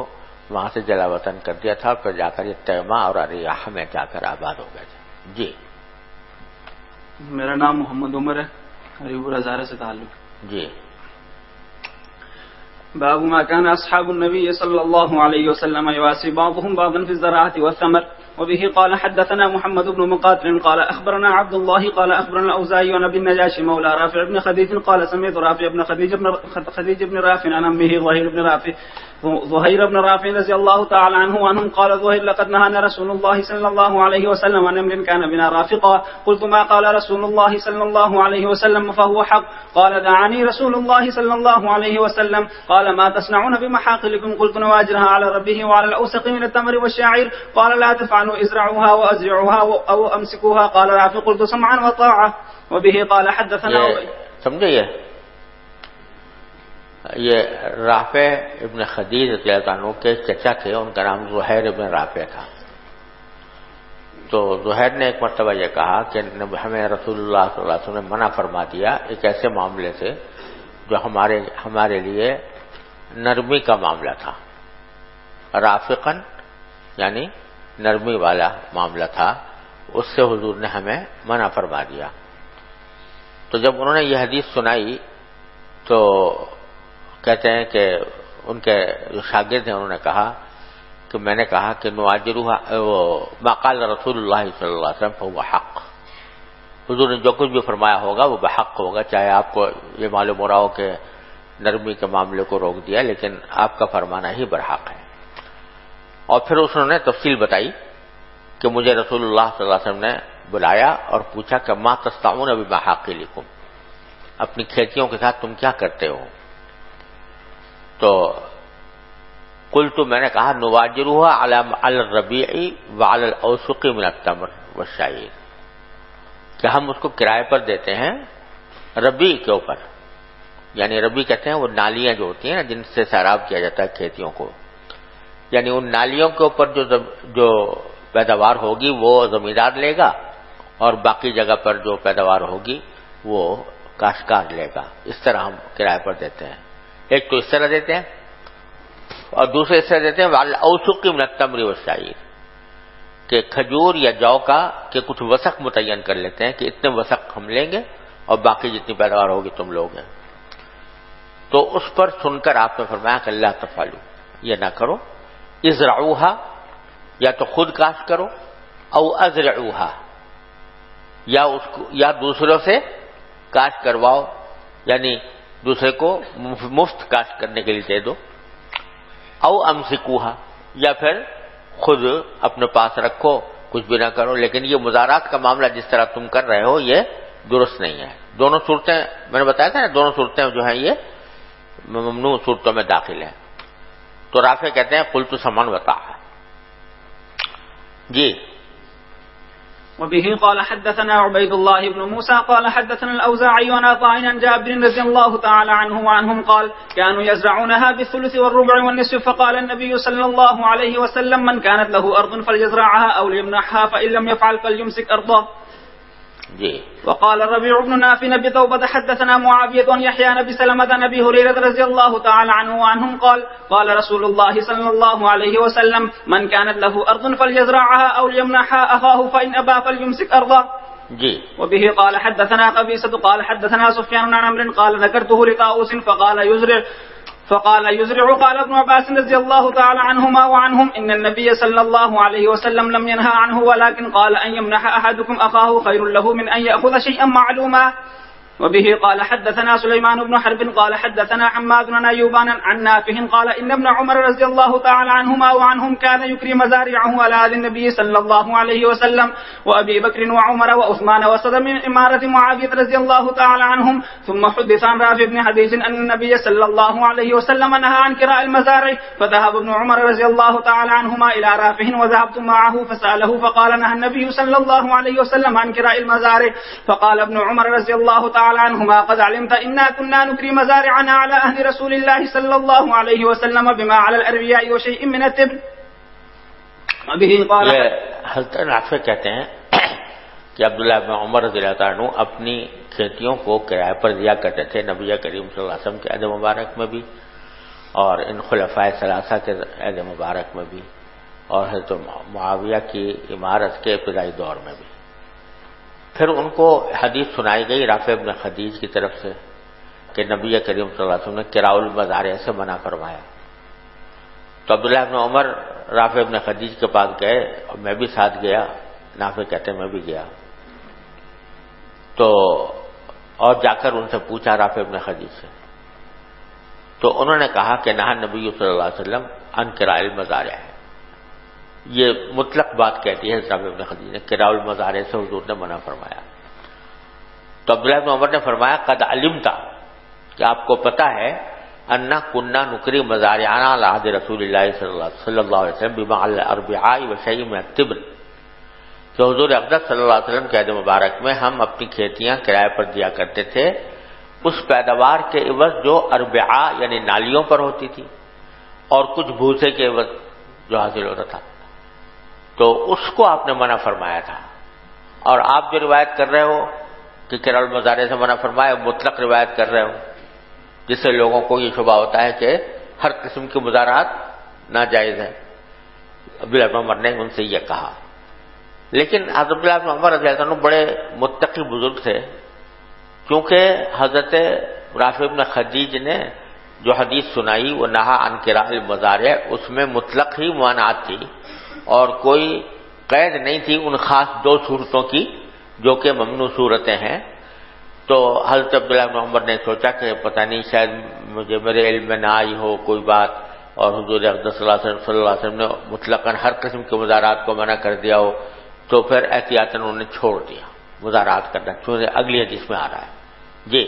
وہاں سے جلا وطن کر دیا تھا، اور پھر جا کر یہ تیمہ اور اریحہ میں جا کر آباد ہو گئے تھے. جی. میرا نام محمد عمر ہے، ہریپور ہزارہ سے تعلق. جی. باب ما كان اصحاب النبي صلى الله عليه وسلم يواسي بعضهم بعضا في الزراعه والثمر. وبه قال حدثنا محمد بن مقاتل قال أخبرنا عبد الله قال أخبرنا الأوزاعي عن أبي النجاشي مولى رافع بن خديج قال سمعت رافع بن خديج بن رافع عن أمه ظهير بن رافع رضي الله تعالى عنه وعنهم قال ظهير لقد نهانا رسول الله صلى الله عليه وسلم عن أمر كان بنا رافقا. قلت ما قال رسول الله صلى الله عليه وسلم فهو حق. قال دعاني رسول الله صلى الله عليه وسلم. قال ما تصنعون بمحاقلكم؟ قلت نواجرها على ربه وعلى الأوسق من التمر والشعير. قال لا تفعلوا ازرعوها وأزرعوها أو أمسكوها. قال رافع قلت سمعا وطاعة. وبه قال حدثنا سمجھے یہ رافع ابن خدیج رضی اللہ عنہ کے چچا تھے، ان کا نام زہیر ابن رافع تھا. تو زہیر نے ایک مرتبہ یہ کہا کہ ہمیں رسول اللہ صلی اللہ علیہ وسلم نے منع فرما دیا ایک ایسے معاملے سے جو ہمارے لیے نرمی کا معاملہ تھا. رافقاً یعنی نرمی والا معاملہ تھا، اس سے حضور نے ہمیں منع فرما دیا. تو جب انہوں نے یہ حدیث سنائی تو کہتے ہیں کہ ان کے جو شاگرد ہیں انہوں نے کہا کہ میں نے کہا کہ نواجروها ما قال رسول اللہ صلی اللہ علیہ وسلم فهو حق. حضور نے جو کچھ بھی فرمایا ہوگا وہ بحق ہوگا، چاہے آپ کو یہ معلوم ہو رہا ہو کہ نرمی کے معاملے کو روک دیا، لیکن آپ کا فرمانا ہی برحق ہے. اور پھر انہوں نے تفصیل بتائی کہ مجھے رسول اللہ صلی اللہ علیہ وسلم نے بلایا اور پوچھا کہ ما تصنعون بمحاقلکم، اپنی کھیتیوں کے ساتھ تم کیا کرتے ہو؟ تو قلت میں نے کہا نواجروها علی الربیع وعلی الاوسق من التمر والشعیر، کہ ہم اس کو کرائے پر دیتے ہیں ربیع کے اوپر. یعنی ربیع کہتے ہیں وہ نالیاں جو ہوتی ہیں نا جن سے سیراب کیا جاتا ہے کھیتیوں کو، یعنی ان نالیوں کے اوپر جو پیداوار ہوگی وہ زمیندار لے گا اور باقی جگہ پر جو پیداوار ہوگی وہ کاشتکار لے گا. اس طرح ہم کرائے پر دیتے ہیں. ایک تو اس طرح دیتے ہیں اور دوسرے اس طرح دیتے ہیں اوسق من التمر والشعیر، کہ کھجور یا جو کا کہ کچھ وسق متعین کر لیتے ہیں کہ اتنے وسق ہم لیں گے اور باقی جتنی پیداوار ہوگی تم لوگ ہیں. تو اس پر سن کر آپ نے فرمایا کہ لا تفعلوا، یہ نہ کرو. ازرعوها یا تو خود کاشت کرو، او ازرعوها یا دوسروں سے کاشت کرواؤ، یعنی دوسرے کو مفت کاشت کرنے کے لیے دے دو. او امسکوها یا پھر خود اپنے پاس رکھو، کچھ بھی نہ کرو. لیکن یہ مزارات کا معاملہ جس طرح تم کر رہے ہو یہ درست نہیں ہے. دونوں صورتیں میں نے بتایا تھا نا، دونوں صورتیں جو ہیں یہ ممنوع صورتوں میں داخل ہیں. تو رافع کہتے ہیں قلت سمعا وطاعة. جی. وبه قال حدثنا عبيد الله بن موسى قال حدثنا الأوزاعي عن عطاء عن جابر رضي الله تعالى عنه وعنهم قال كانوا يزرعونها بالثلث والربع والنصف. فقال النبي صلى الله عليه وسلم من كانت له أرض فليزرعها أو ليمنحها فإن لم يفعل فليمسك أرضه. جی. وقال الربيع بن نافع بن توبة حدثنا معاوية عن يحيى بن سلمة عن أبي هريرة رضي الله تعالى عنه وعنهم قال قال رسول الله صلى الله عليه وسلم من كانت له أرض فليزرعها أو ليمنحها أخاه فإن أبى فليمسك أرضه. جی. وبه قال حدثنا قبيصة قال حدثنا سفيان عن عمرو قال ذكرته لطاووس فقال يزرع. قال ابن عباس رضي الله تعالى عنهما وعنهم إن النبي صلى الله عليه وسلم لم ينهى عنه ولكن قال أن يمنح أحدكم أخاه خير له من أن يأخذ شيئا معلوما. وبه قال حدثنا سليمان بن حرب قال حدثنا حماد بن أيوب عن نافع قال إن ابن عمر رضي الله تعالى عنهما وعنهم كان يكري مزارعه على عهد النبي صلى الله عليه وسلم وأبي بكر وعمر وعثمان وصدر من إمارة معاوية رضي الله تعالى عنهم. ثم حدث عن رافع بن خديج أن النبي صلى الله عليه وسلم نهى عن كراء المزارع. فذهب ابن عمر رضي الله تعالى عنهما إلى رافع وذهبت معه فسأله فقال نهى النبي صلى الله عليه وسلم عن كراء المزارع. فقال ابن عمر رضي الله تعالى عنهما قد علمت إنا كنا نكري مزارعنا على عهد رسول الله صلى الله عليه وسلم بما على الأربياء وشيء من التبن. حضرت رافع کہتے ہیں کہ عبداللہ بن عمر رضی اللہ عنہ اپنی کھیتیوں کو کرائے پر دیا کرتے تھے نبی کریم صلی اللہ علیہ وسلم کے عہد مبارک میں بھی اور ان خلفائے ثلاثہ کے عہد مبارک میں بھی اور حضرت معاویہ کی عمارت کے ابتدائی دور میں بھی. پھر ان کو حدیث سنائی گئی رافع بن خدیج کی طرف سے کہ نبی کریم صلی اللہ علیہ وسلم نے کراء المزارع سے منع فرمایا. تو عبداللہ بن عمر رافع ابن خدیج کے پاس گئے اور میں بھی ساتھ گیا. نافع کہتے ہیں میں بھی گیا. تو اور جا کر ان سے پوچھا رافع ابن خدیج سے, تو انہوں نے کہا کہ نہا نبی صلی اللہ علیہ وسلم عن قراء المزارع ہے. یہ مطلق بات کہتی ہے رافع ابن خدیج نے, قراء المزارع سے حضور نے منع فرمایا. تو عبداللہ بن عمر نے فرمایا قد علمتا, کہ آپ کو پتا ہے, انا کننا نقری مزارعنا علی عہد رسول اللہ صلی اللہ علیہ وسلم بما الاربعاء وشیء من التبر, کہ حضور اقدس صلی اللہ علیہ وسلم کے عہد مبارک میں ہم اپنی کھیتیاں کرائے پر دیا کرتے تھے اس پیداوار کے عوض جو اربعاء یعنی نالیوں پر ہوتی تھی, اور کچھ بھوسے کے عوض جو حاصل ہوتا تھا. تو اس کو آپ نے منع فرمایا تھا. اور آپ جو روایت کر رہے ہو کہ قراء المزارع سے منع فرمایا, مطلق روایت کر رہے ہو, جس سے لوگوں کو یہ شبہ ہوتا ہے کہ ہر قسم کی مزارعات ناجائز ہے. عبداللہ بن عمر نے ان سے یہ کہا. لیکن حضرت عبداللہ بن عمر رضی اللہ عنہ بڑے متقی بزرگ تھے, کیونکہ حضرت رافع بن خدیج نے جو حدیث سنائی وہ نہا عن قراء المزارع, اس میں مطلق ہی ممانعت تھی اور کوئی قید نہیں تھی ان خاص 2 صورتوں کی جو کہ ممنوع صورتیں ہیں. تو حضرت عبداللہ بن عمر نے سوچا کہ پتہ نہیں شاید میرے علم میں نہ آئی ہو کوئی بات, اور حضور اقدس صلی اللہ علیہ وسلم نے مطلقاً ہر قسم کے مزارات کو منع کر دیا ہو, تو پھر احتیاطاً انہوں نے چھوڑ دیا مزارات کرنا, چونکہ اگلی حدیث میں آ رہا ہے. جی.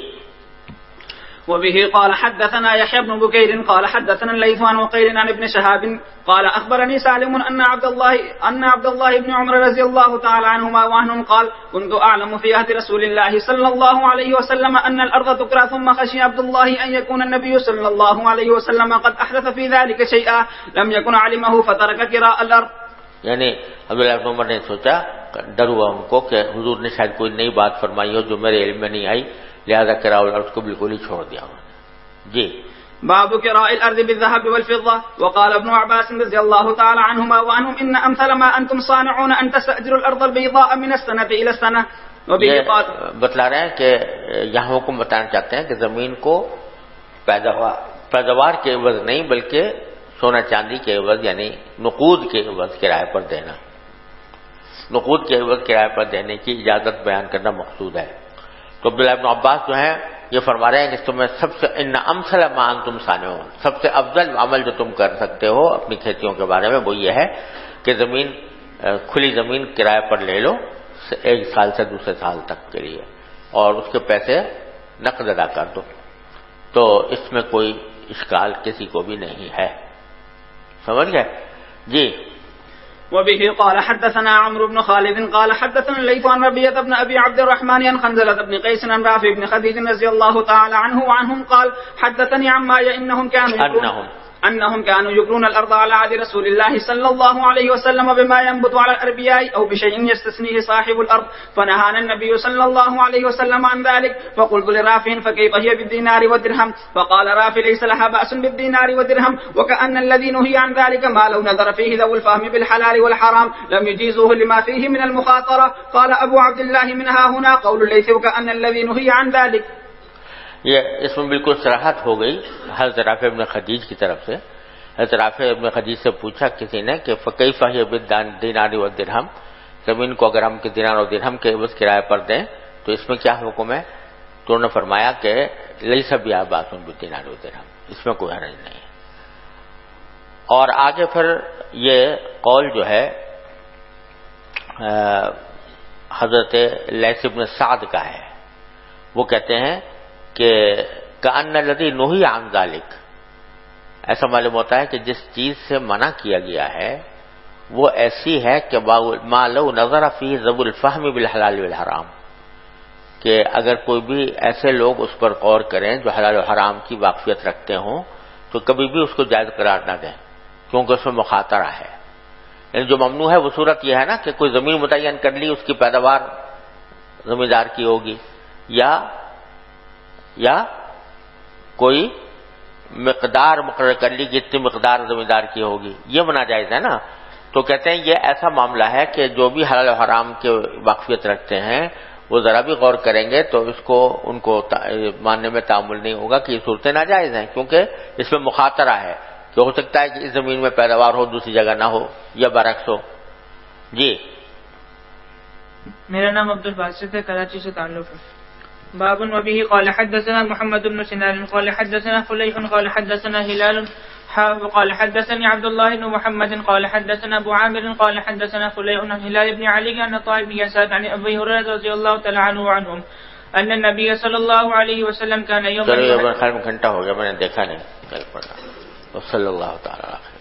وبه قال حدثنا يحيى بن بكير قال حدثنا الليث عن وقيل عن ابن شهاب قال أخبرني سالم أن عبد الله بن عمر رضي الله تعالى عنهما وعنهم قال كنت أعلم في عهد رسول الله صلى الله عليه وسلم أن الأرض تكرى ثم خشي عبد الله أن يكون النبي صلى الله عليه وسلم قد أحدث في ذلك شيئا لم يكن علمه فترك قراء الأرض. یعنی عبداللہ بن عمر نے سوچا, ڈر ہوا ان کو کہ حضور نے شاید کوئی نئی بات فرمائی ہو جو میرے علم میں نہیں آئی, لہذا قراء الارض کو بالکل ہی چھوڑ دیا انہوں نے. جی. باب قراء الارض بالذهب والفضه. وقال ابن عباس رضي الله تعالى عنهما وعنهم ان امثل ما انتم صانعون ان تستاجروا الارض البيضاء من السنه الى السنه. وبه قال بتلا رہے ہیں کہ یہاں حکم بتانا چاہتے ہیں کہ زمین کو پیداوار کے عوض نہیں بلکہ سونا چاندی کے عوض یعنی نقود کے عوض کرائے پر دینا, نقود کے عوض کرائے پر دینے کی اجازت بیان کرنا مقصود ہے. تو عبداللہ بن عباس جو ہیں یہ فرما رہے ہیں کہ تمہیں سب سے ان امثل ما انتم صانعون, سب سے افضل عمل جو تم کر سکتے ہو اپنی کھیتیوں کے بارے میں وہ یہ ہے کہ زمین کھلی زمین کرائے پر لے لو 1 سال سے دوسرے سال تک کے لیے, اور اس کے پیسے نقد ادا کر دو. تو اس میں کوئی اشکال کسی کو بھی نہیں ہے. سمجھ گئے؟ جی. وبه قال حدثنا عمرو بن خالد قال حدثنا الليث عن ربيعة بن أبي عبد الرحمن عن خنزلة بن قيس عن رافع بن خديج رضي الله تعالى عنه وعنهم قال حدثني عماي أنهم كانوا يقرون الأرض على عهد رسول الله صلى الله عليه وسلم بما ينبت على الأربياء أو بشيء يستثنيه صاحب الأرض فنهانا النبي صلى الله عليه وسلم عن ذلك. فقلت لرافع فكيف هي بالدينار والدرهم؟ فقال رافع ليس لها بأس بالدينار والدرهم, وكأن الذي نهي عن ذلك ما لو نظر فيه ذو الفهم بالحلال والحرام لم يجيزوه لما فيه من المخاطرة. قال أبو عبد الله منها هنا قول ليس وكأن الذي نهي عن ذلك. یہ اس میں بالکل صراحت ہو گئی حضرت رافع ابن خدیج کی طرف سے. حضرت رافع ابن خدیج سے پوچھا کسی نے کہ فکیف ہی بالدینار والدرہم, زمین کو اگر ہم دینار اور درہم کے عوض کرائے پر دیں تو اس میں کیا حکم ہے؟ تو انہوں نے فرمایا کہ لیس بآباس بالدینار والدرہم, اس میں کوئی حرج نہیں ہے. اور آگے پھر یہ قول جو ہے حضرت لیث بن سعد کا ہے, وہ کہتے ہیں کہ کأن الذی نہی عن ذلک, ایسا معلوم ہوتا ہے کہ جس چیز سے منع کیا گیا ہے وہ ایسی ہے کہ ما لو نظر فیہ ذو الفہم بالحلال والحرام, کہ اگر کوئی بھی ایسے لوگ اس پر غور کریں جو حلال و حرام کی واقفیت رکھتے ہوں تو کبھی بھی اس کو جائز قرار نہ دیں, کیونکہ اس میں مخاطرہ ہے. یعنی جو ممنوع ہے وہ صورت یہ ہے نا کہ کوئی زمین متعین کر لی, اس کی پیداوار زمیندار کی ہوگی, یا کوئی مقدار مقرر کر لی جتنی مقدار زمیندار کی ہوگی, یہ ناجائز ہے نا. تو کہتے ہیں یہ ایسا معاملہ ہے کہ جو بھی حلال و حرام کے واقفیت رکھتے ہیں وہ ذرا بھی غور کریں گے تو ان کو ماننے میں تعامل نہیں ہوگا کہ یہ صورتیں ناجائز ہیں, کیونکہ اس میں مخاطرہ ہے. کہ ہو سکتا ہے کہ اس زمین میں پیداوار ہو دوسری جگہ نہ ہو یا برعکس ہو. جی میرا نام عبد الباسط ہے، کراچی سے تعلق ہے. باب وبه قال حدثنا محمد بن سنان قال حدثنا فليح قال حدثنا هلال قال حدثني عبد الله بن محمد قال حدثنا ابو عامر قال حدثنا فليح عن هلال بن علي عن طائب بن يسار عن ابي هريره رضي الله تعالى عنه وعنهم ان النبي صلى الله عليه وسلم كان يوم خیر گھنٹہ ہو گیا، میں نے دیکھا نہیں کل پڑھا. صلی اللہ تعالی علیہ